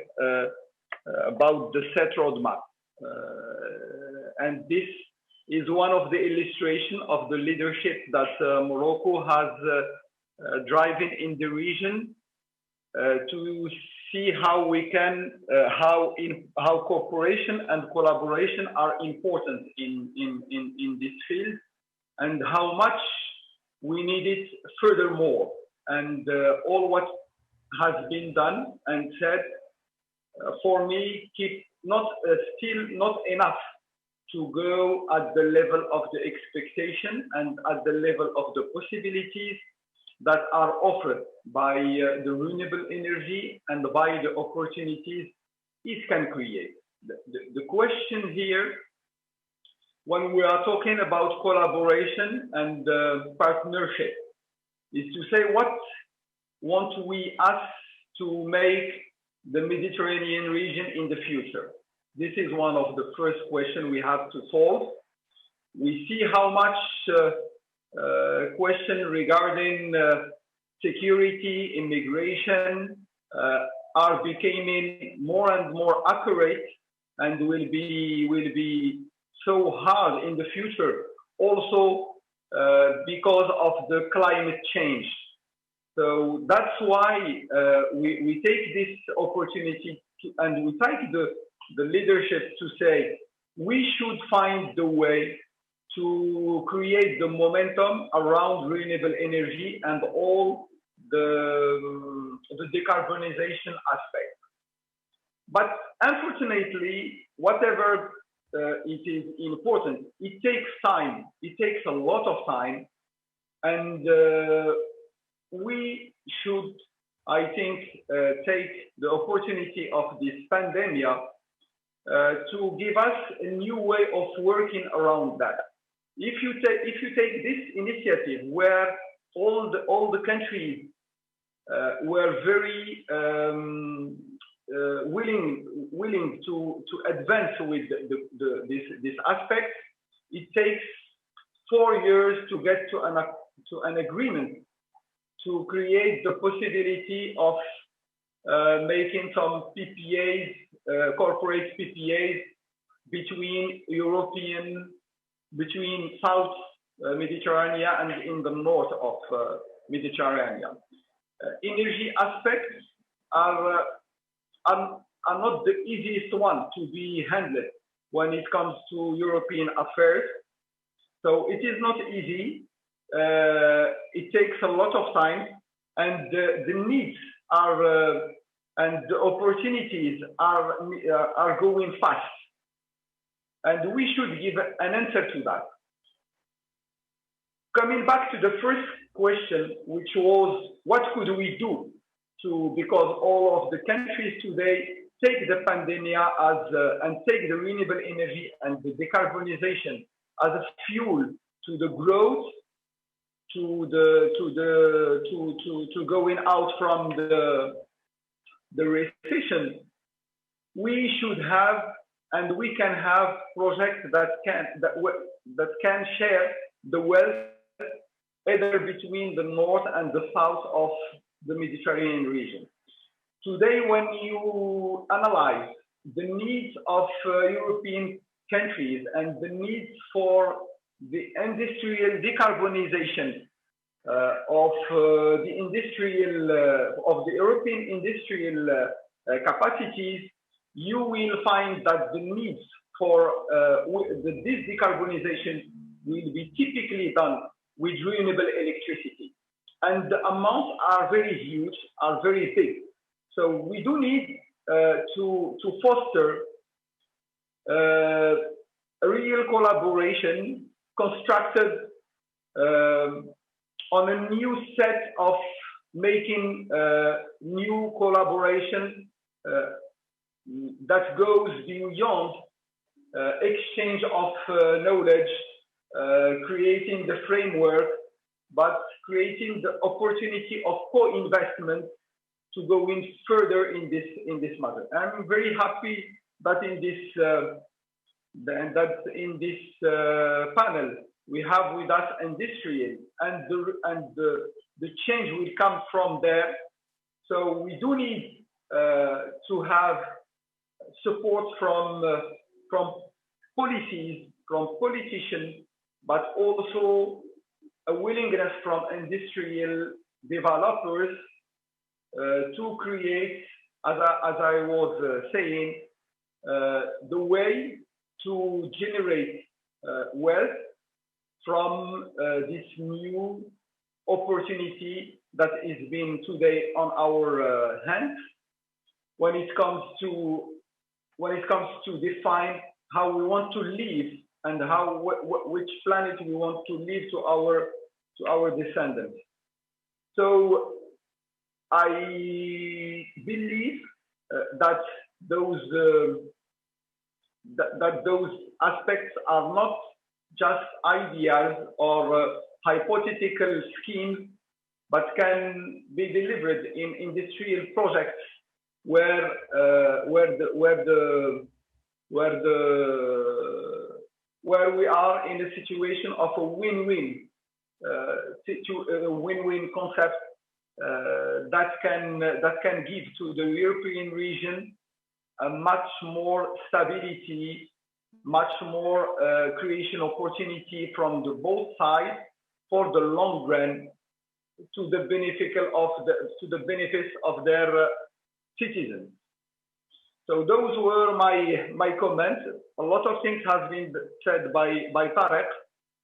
about the set roadmap. And this is one of the illustrations of the leadership that Morocco has driven in the region to see how we can, how cooperation and collaboration are important in this field, and how much we need it furthermore. And all what has been done and said, for me, still not enough to go at the level of the expectation and at the level of the possibilities that are offered by the renewable energy and by the opportunities it can create. The question here, when we are talking about collaboration and partnership, is to say what want we us to make the Mediterranean region in the future. This is one of the first questions we have to solve. We see how much question regarding security, immigration are becoming more and more accurate and will be so hard in the future, also because of the climate change. So that's why we take this opportunity and we take the leadership to say we should find the way to create the momentum around renewable energy and all the decarbonization aspect. But unfortunately, whatever it is important, it takes time. It takes a lot of time, and we should, I think, take the opportunity of this pandemic to give us a new way of working around that. If you take this initiative where all the countries were very willing to advance with this aspect, it takes 4 years to get to an agreement to create the possibility of making some PPAs, corporate PPAs between South Mediterranean and in the north of Mediterranean. Energy aspects are not the easiest one to be handled when it comes to European affairs. So it is not easy. It takes a lot of time, and the needs are and the opportunities are going fast, and we should give an answer to that. Coming back to the first question, which was what could we do because all of the countries today take the pandemic and take the renewable energy and the decarbonization as a fuel to the growth, to going out from the recession. We should have and we can have projects that can share the wealth either between the north and the south of the Mediterranean region. Today, when you analyze the needs of European countries and the needs for the industrial decarbonization of the European industrial capacities, you will find that the needs for this decarbonization will be typically done with renewable electricity. And the amounts are very huge, are very big. So we do need to foster a real collaboration constructed on a new set of making new collaboration that goes beyond exchange of knowledge, creating the framework, but creating the opportunity of co-investment to go in further in this matter. I'm very happy that in this panel we have with us industry, and the change will come from there. So we do need to have support from policies, from politicians, but also a willingness from industrial developers to create, as I was saying, the way to generate wealth from this new opportunity that is being today on our hands. When it comes to define how we want to live and which planet we want to leave to our descendants. So I believe that those aspects are not just ideas or hypothetical schemes, but can be delivered in industrial projects where we are in a situation of a win-win concept that can give to the European region a much more stability, much more creation opportunity from the both sides for the long run, to the benefits of their citizens. So those were my comments. A lot of things have been said by Tarek.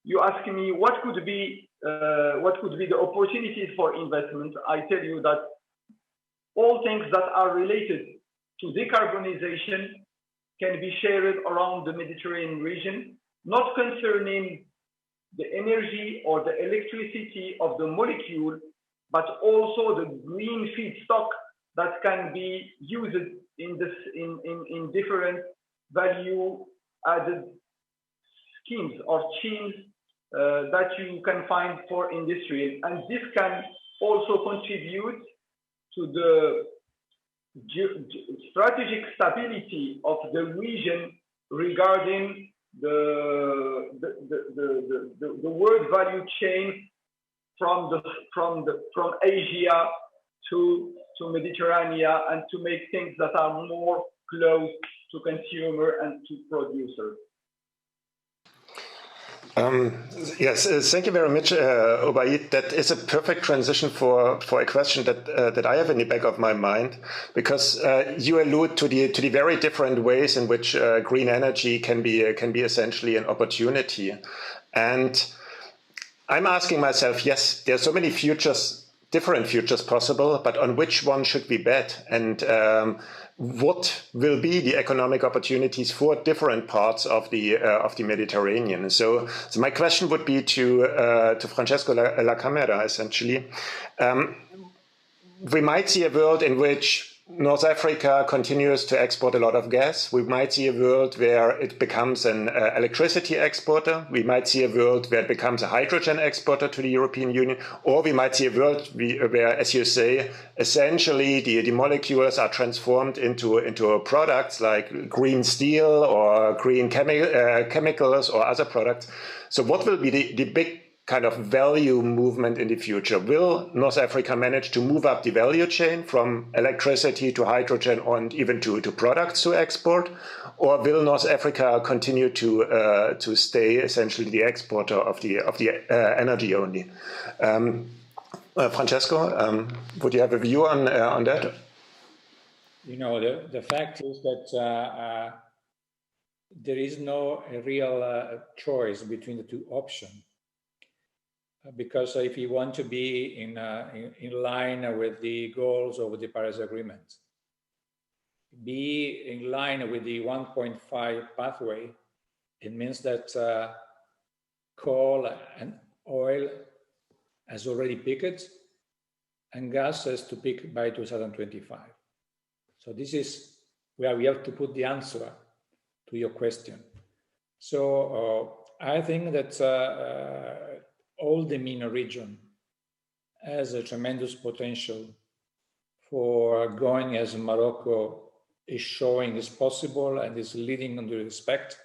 You ask me what could be the opportunities for investment. I tell you that all things that are related to decarbonization can be shared around the Mediterranean region, not concerning the energy or the electricity of the molecule, but also the green feedstock that can be used in different value added schemes or chains that you can find for industry. And this can also contribute to the strategic stability of the region regarding the world value chain from Asia to Mediterranean, and to make things that are more close to consumer and to producer. Yes, thank you very much, Obaid. That is a perfect transition for a question that I have in the back of my mind, because you allude to the very different ways in which green energy can be essentially an opportunity. And I'm asking myself, yes, there are so many futures, different futures possible, but on which one should we bet? And what will be the economic opportunities for different parts of the Mediterranean? So my question would be to Francesco La Camera, essentially. We might see a world in which North Africa continues to export a lot of gas. We might see a world where it becomes an electricity exporter. We might see a world where it becomes a hydrogen exporter to the European Union. Or we might see a world where, as you say, essentially the molecules are transformed into products like green steel or green chemicals or other products. So what will be the big kind of value movement in the future? Will North Africa manage to move up the value chain from electricity to hydrogen and even to products to export? Or will North Africa continue to stay essentially the exporter of the energy only? Francesco, would you have a view on that? You know, the fact is that there is no real choice between the two options. Because if you want to be in line with the goals of the Paris Agreement, be in line with the 1.5 pathway, it means that coal and oil has already peaked and gas has to peak by 2025. So this is where we have to put the answer to your question. So I think that all the MENA region has a tremendous potential for going as Morocco is showing is possible and is leading on the respect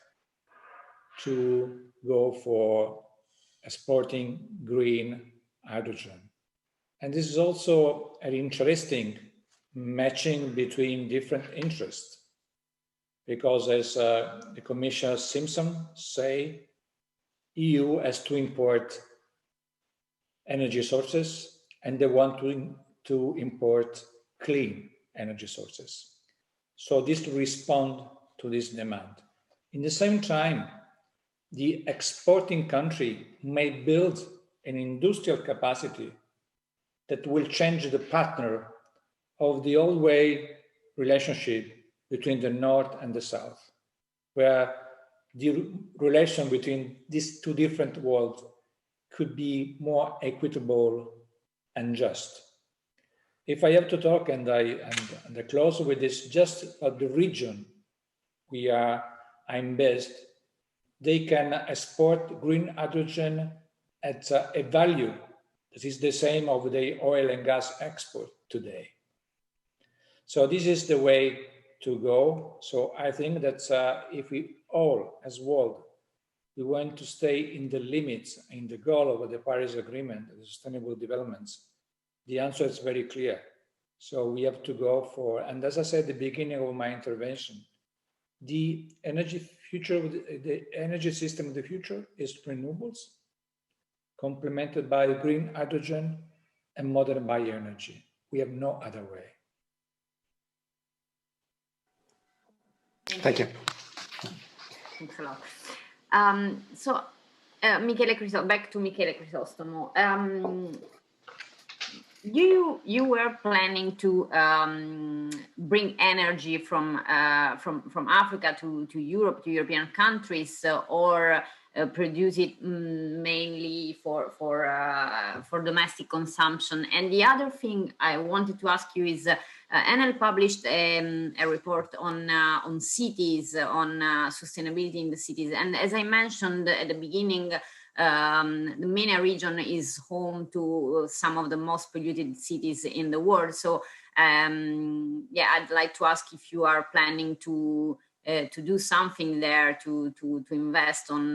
to go for exporting green hydrogen. And this is also an interesting matching between different interests, because as the Commissioner Simpson say, EU has to import energy sources and they want to import clean energy sources. So this to respond to this demand. In the same time, the exporting country may build an industrial capacity that will change the partner of the old way relationship between the North and the South, where the relation between these two different worlds could be more equitable and just. If I have to talk, and I close with this, just about the region I'm based, they can export green hydrogen at a value that is the same of the oil and gas export today. So this is the way to go. So I think that if we all, as world, we want to stay in the limits, in the goal of the Paris Agreement, the sustainable developments, the answer is very clear. So we have to go for, and as I said at the beginning of my intervention, the energy future, the energy system of the future is renewables, complemented by green hydrogen and modern bioenergy. We have no other way. Thank you. Thanks a lot. Back to Michele Crisostomo. You were planning to bring energy from Africa to Europe, to European countries, or produce it mainly for domestic consumption. And the other thing I wanted to ask you is, Enel published a report on cities, on sustainability in the cities. And as I mentioned at the beginning, the MENA region is home to some of the most polluted cities in the world. So I'd like to ask if you are planning to do something there to invest on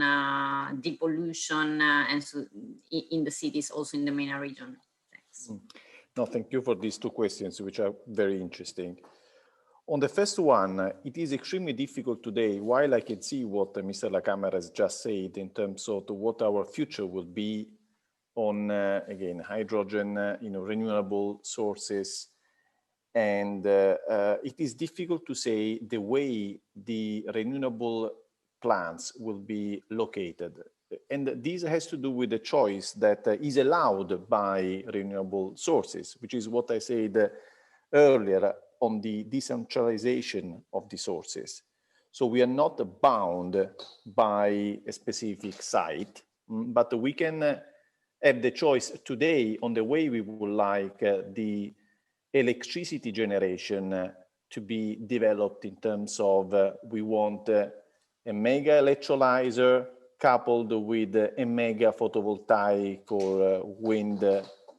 depollution and so in the cities, also in the MENA region. Thanks. No, thank you for these two questions, which are very interesting. On the first one, it is extremely difficult today, while I can see what Mr. La Camera has just said in terms of what our future will be on, again, hydrogen, renewable sources. And it is difficult to say the way the renewable plants will be located. And this has to do with the choice that is allowed by renewable sources, which is what I said earlier on the decentralization of the sources. So we are not bound by a specific site, but we can have the choice today on the way we would like the electricity generation to be developed in terms of we want a mega electrolyzer coupled with a mega photovoltaic or wind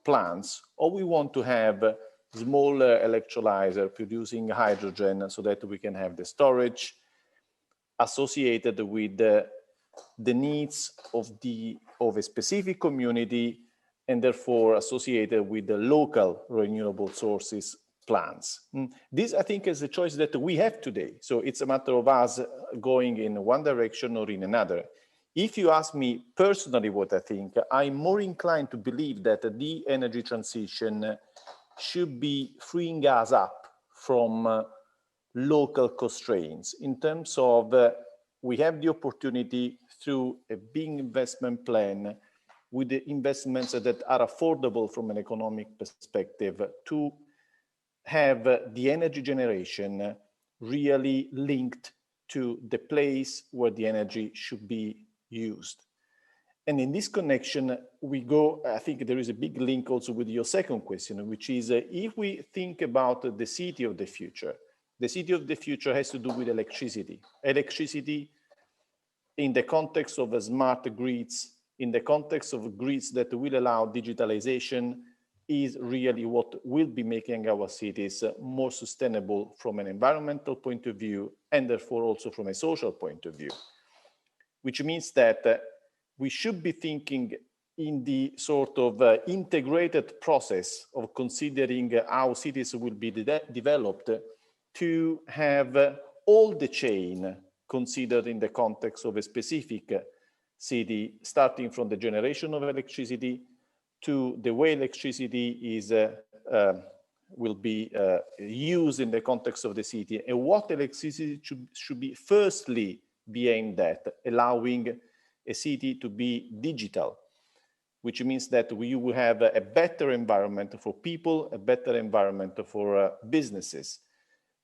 plants, or we want to have a smaller electrolyzer producing hydrogen so that we can have the storage associated with the needs of a specific community and therefore associated with the local renewable sources plans. This, I think, is a choice that we have today. So it's a matter of us going in one direction or in another. If you ask me personally what I think, I'm more inclined to believe that the energy transition should be freeing us up from local constraints in terms of we have the opportunity through a big investment plan with the investments that are affordable from an economic perspective to have the energy generation really linked to the place where the energy should be used. And in this connection, we go, I think there is a big link also with your second question, which is if we think about the city of the future has to do with electricity. Electricity in the context of smart grids, in the context of grids that will allow digitalization, is really what will be making our cities more sustainable from an environmental point of view and therefore also from a social point of view. Which means that we should be thinking in the sort of integrated process of considering how cities will be developed to have all the chain considered in the context of a specific city, starting from the generation of electricity to the way electricity is will be used in the context of the city, and what electricity should be firstly be aimed at, allowing a city to be digital, which means that we will have a better environment for people, a better environment for businesses.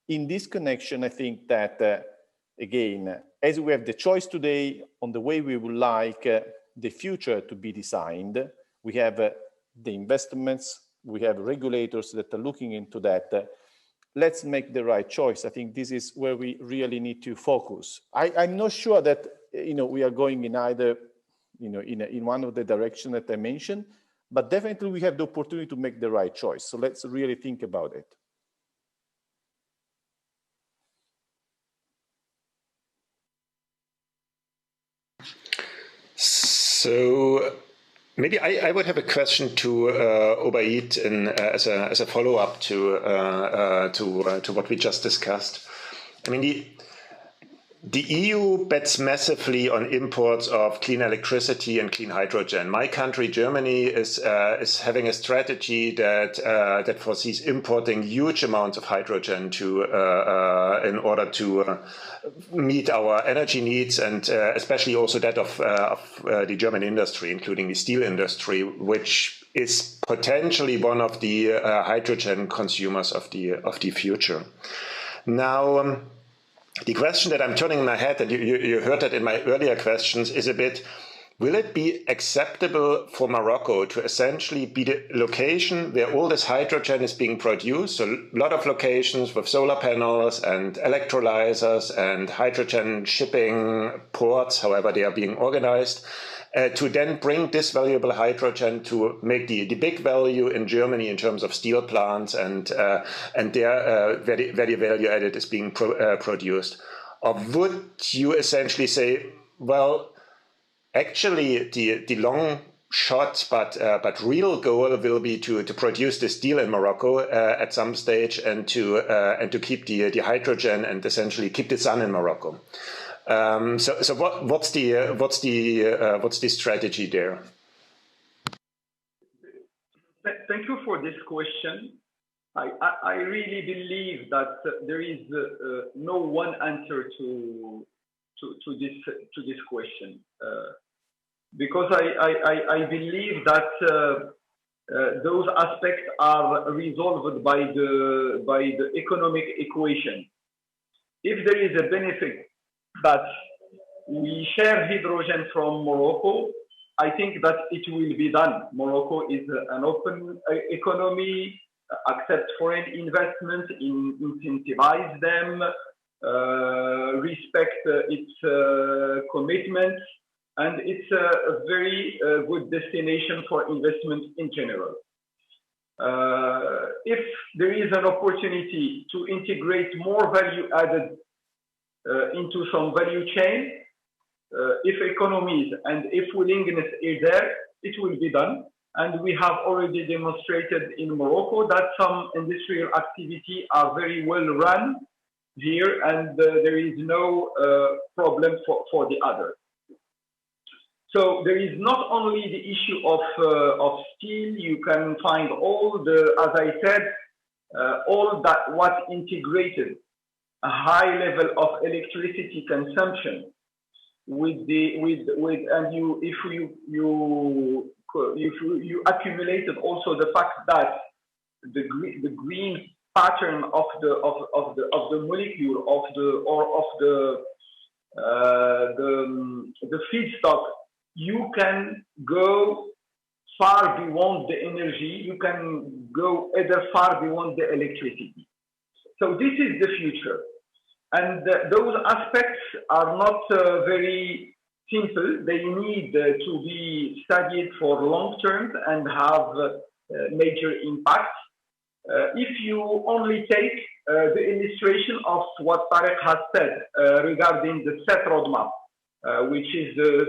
In this connection, I think that, again, as we have the choice today on the way we would like the future to be designed, we have the investments, we have regulators that are looking into that. Let's make the right choice. I think this is where we really need to focus. I'm not sure that we are going in either in one of the directions that I mentioned, but definitely we have the opportunity to make the right choice. So let's really think about it. So maybe I would have a question to Obaid as a follow-up to what we just discussed. I mean, the EU bets massively on imports of clean electricity and clean hydrogen. My country, Germany, is having a strategy that foresees importing huge amounts of hydrogen in order to meet our energy needs, and especially also that of the German industry, including the steel industry, which is potentially one of the hydrogen consumers of the future. Now, the question that I'm turning in my head, and you heard that in my earlier questions, is a bit, will it be acceptable for Morocco to essentially be the location where all this hydrogen is being produced? So a lot of locations with solar panels and electrolyzers and hydrogen shipping ports, however they are being organized, to then bring this valuable hydrogen to make the big value in Germany in terms of steel plants and their very value added is being produced. Or would you essentially say, well, actually the long shot but real goal will be to produce the steel in Morocco at some stage and to keep the hydrogen and essentially keep the sun in Morocco. So what's the strategy there? Thank you for this question. I really believe that there is no one answer to this question. because I believe that those aspects are resolved by the economic equation. If there is a benefit that we share hydrogen from Morocco, I think that it will be done. Morocco is an open economy, accept foreign investment, incentivize them, respect its commitments, and it's a very good destination for investment in general. If there is an opportunity to integrate more value added into some value chain, if economies and if willingness is there, it will be done. And we have already demonstrated in Morocco that some industrial activity are very well run here, and there is no problem for the other. So there is not only the issue of steel. You can find all the, as I said, all that what integrated a high level of electricity consumption with and if you accumulated also the fact that the green pattern of the molecule the feedstock, you can go far beyond the energy. You can go either far beyond the electricity. So this is the future. And those aspects are not very simple. They need to be studied for long term and have major impact. If you only take the illustration of what Tarek has said regarding the SET roadmap, which is the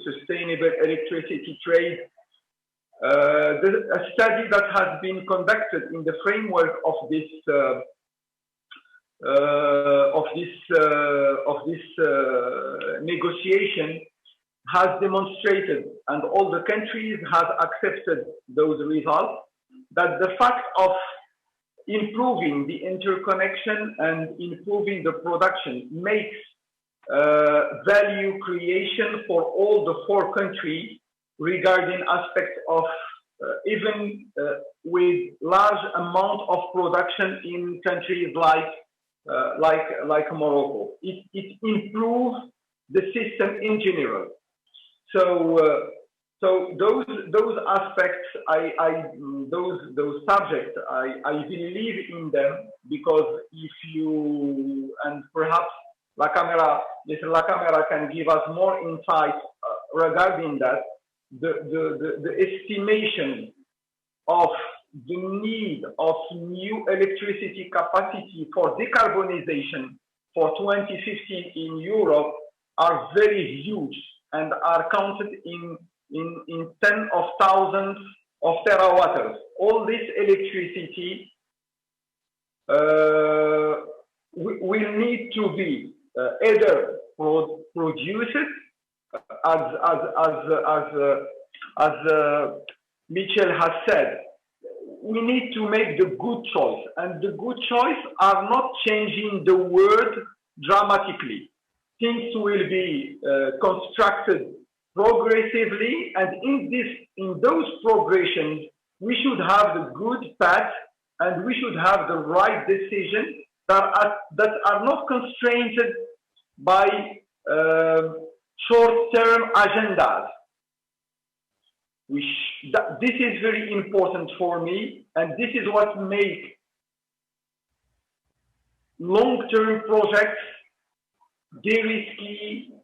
sustainable electricity trade, a study that has been conducted in the framework of this negotiation has demonstrated, and all the countries have accepted those results, that the fact of improving the interconnection and improving the production makes value creation for all the 4 countries regarding aspects of even with large amount of production in countries like Morocco. It improves the system in general. So those aspects, those subjects, I believe in them, because if you, and perhaps Mr. La Camera can give us more insight regarding that, the estimation of the need of new electricity capacity for decarbonization for 2050 in Europe are very huge and are counted in tens of thousands of terawatt-hours. All this electricity will need to be either produced, as Michel has said. We need to make the good choice, and the good choice are not changing the world dramatically. Things will be constructed progressively, and in those progressions, we should have the good path, and we should have the right decision that are not constrained by short-term agendas. This is very important for me, and this is what makes long-term projects de-risky,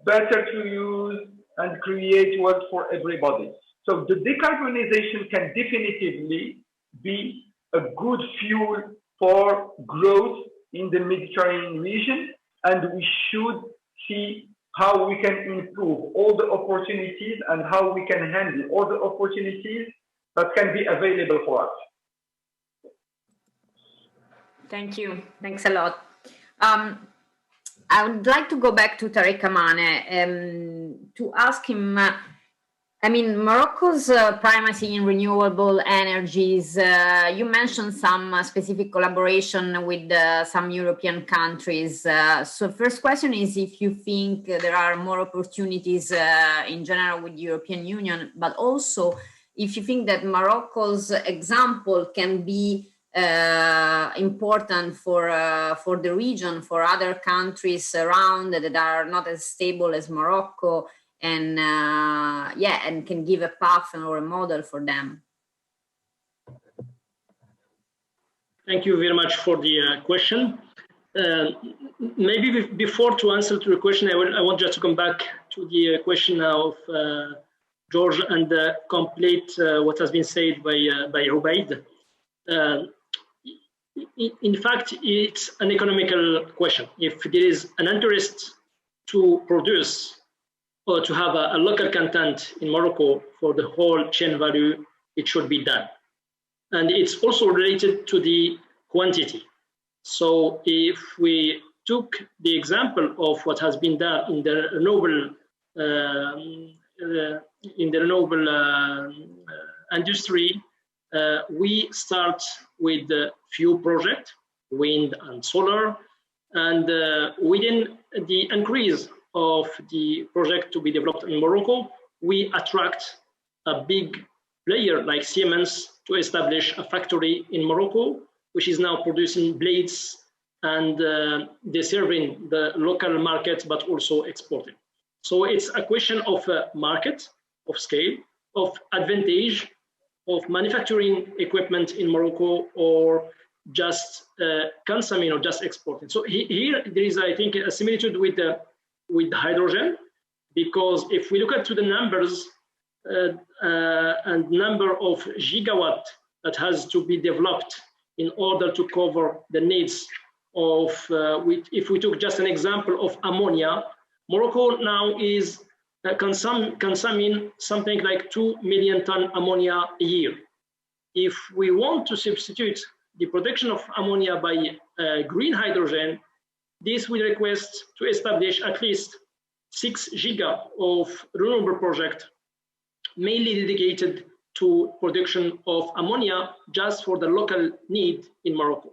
better to use, and create wealth for everybody. So the decarbonization can definitively be a good fuel for growth in the Mediterranean region, and we should see how we can improve all the opportunities and how we can handle all the opportunities that can be available for us. Thank you. Thanks a lot. I would like to go back to Tarek Amane to ask him, I mean, Morocco's primacy in renewable energies, you mentioned some specific collaboration with some European countries. So first question is if you think there are more opportunities in general with the European Union, but also if you think that Morocco's example can be important for the region, for other countries around that are not as stable as Morocco, and and can give a path or a model for them. Thank you very much for the question. Maybe before to answer to the question, I want just to come back to the question of George and complete what has been said by Ubaid. In fact, it's an economical question. If there is an interest to produce or to have a local content in Morocco for the whole chain value, it should be done. And it's also related to the quantity. So if we took the example of what has been done in the renewable industry, we start with a few projects, wind and solar, and within the increase of the project to be developed in Morocco, we attract a big player like Siemens to establish a factory in Morocco, which is now producing blades and they're serving the local market, but also exporting. So it's a question of market, of scale, of advantage, of manufacturing equipment in Morocco, or just consuming or just exporting. So here there is, I think, a similitude with hydrogen, because if we look at the numbers and number of gigawatt that has to be developed in order to cover the needs of, if we took just an example of ammonia, Morocco now is consuming something like 2 million ton ammonia a year. If we want to substitute the production of ammonia by green hydrogen, this will request to establish at least 6 giga of renewable project, mainly dedicated to production of ammonia just for the local need in Morocco.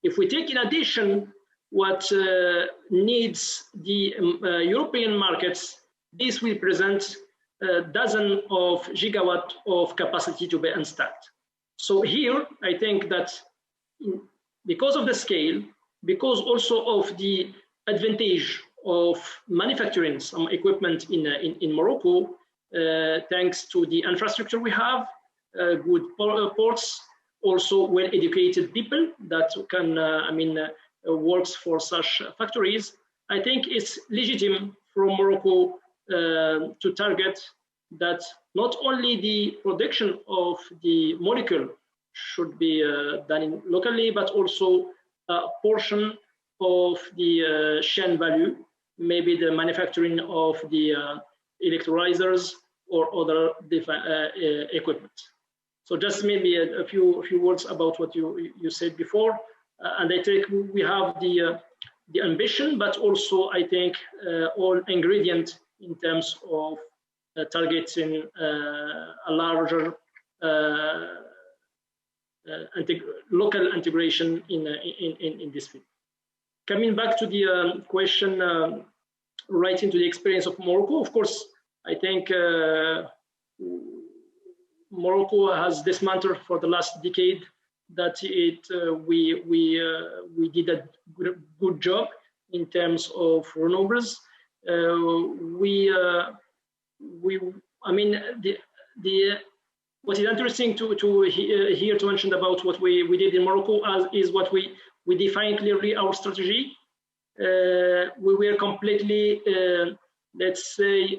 If we take in addition what needs the European markets, this will present a dozen of gigawatt of capacity to be installed. So here, I think that because of the scale, because also of the advantage of manufacturing some equipment in Morocco, thanks to the infrastructure we have, good ports, also well-educated people that can, works for such factories, I think it's legitimate for Morocco to target that not only the production of the molecule should be done locally, but also a portion of the chain value, maybe the manufacturing of the electrolyzers or other equipment. So just maybe a few words about what you said before, and I think we have the ambition, but also I think all ingredients in terms of targeting a larger local integration in this field. Coming back to the question right into the experience of Morocco, of course, I think Morocco has dismantled for the last decade that we did a good job in terms of renewables. What is interesting to hear to mention about what we did in Morocco is what we defined clearly our strategy. We were completely, let's say,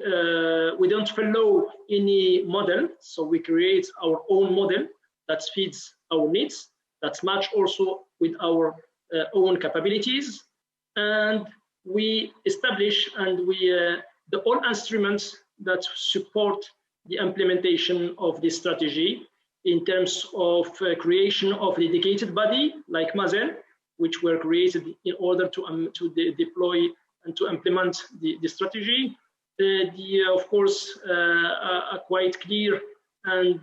we don't follow any model, so we create our own model that fits our needs, that's match also with our own capabilities, and we establish and the all instruments that support the implementation of this strategy in terms of creation of a dedicated body like Mazel, which were created in order to deploy and to implement the strategy. of course, a quite clear and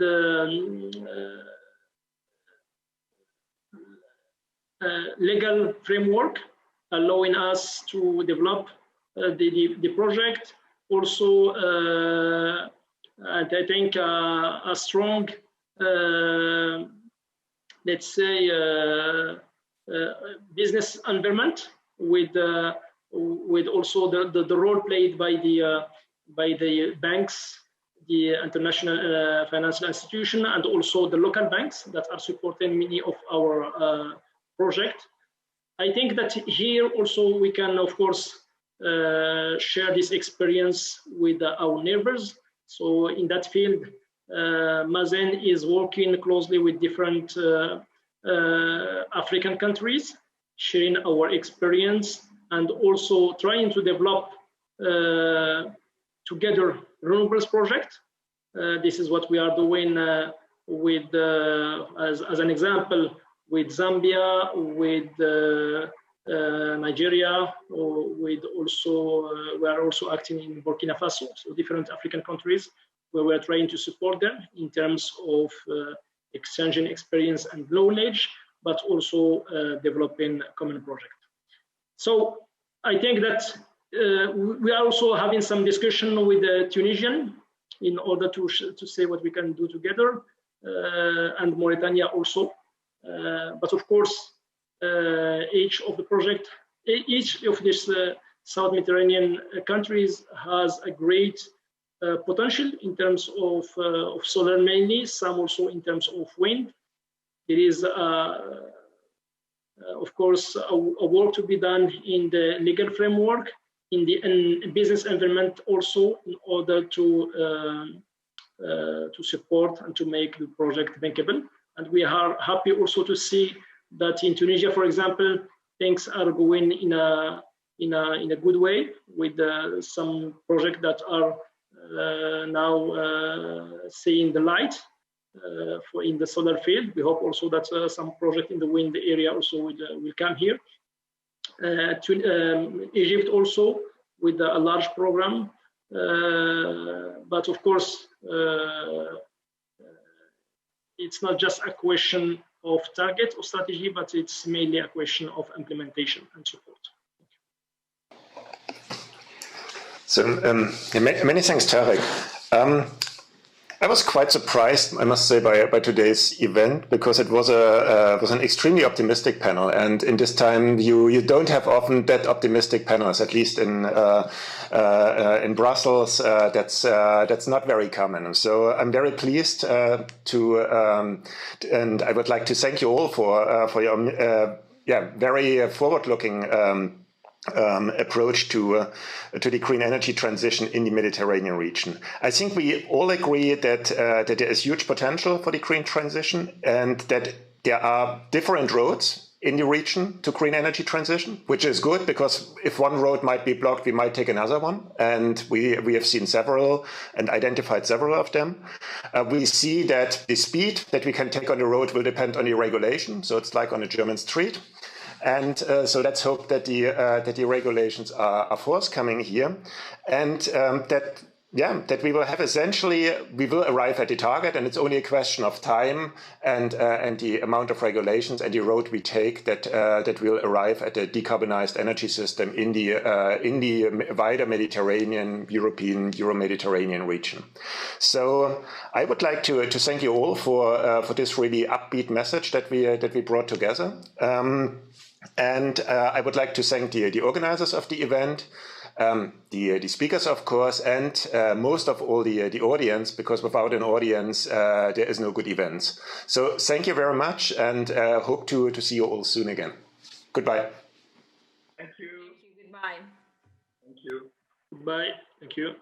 legal framework allowing us to develop the project. Also, and I think a strong, let's say, business environment with also the role played by the banks, the international financial institution, and also the local banks that are supporting many of our project. I think that here also we can, of course, share this experience with our neighbors. So in that field, Mazen is working closely with different African countries, sharing our experience and also trying to develop together renewables project. This is what we are doing with, as an example, with Zambia, with Nigeria, with also we are also acting in Burkina Faso, so different African countries where we are trying to support them in terms of exchanging experience and knowledge, but also developing a common project. So I think that we are also having some discussion with the Tunisian in order to say what we can do together, and Mauritania also. But of course, each of these South Mediterranean countries has a great potential in terms of solar mainly, some also in terms of wind. There is, of course, a work to be done in the legal framework, in the business environment also, in order to support and to make the project bankable. And we are happy also to see that in Tunisia, for example, things are going in a good way with some projects that are now seeing the light for in the solar field. We hope also that some project in the wind area also will come here. Egypt also with a large program, but of course it's not just a question of target or strategy, but it's mainly a question of implementation and support. So many thanks, Tarek. I was quite surprised, I must say, by today's event, because it was an extremely optimistic panel, and in this time you don't have often that optimistic panels, at least in Brussels. That's not very common. So I'm very pleased and I would like to thank you all for your very forward-looking approach to the green energy transition in the Mediterranean region. I think we all agree that there is huge potential for the green transition, and that there are different roads in the region to green energy transition, which is good, because if one road might be blocked, we might take another one, and we have seen several and identified several of them. We see that the speed that we can take on the road will depend on the regulation, so it's like on a German street. And so let's hope that the regulations are forthcoming here, and that we will have we will arrive at the target, and it's only a question of time and the amount of regulations and the road we take that will arrive at a decarbonized energy system in the wider Mediterranean, Euro-Mediterranean region. So I would like to thank you all for this really upbeat message that we brought together. And I would like to thank the organizers of the event, the speakers, of course, and most of all the audience, because without an audience, there is no good events. So thank you very much, and hope to see you all soon again. Goodbye. Thank you. Thank you. Goodbye. Thank you. Goodbye. Thank you.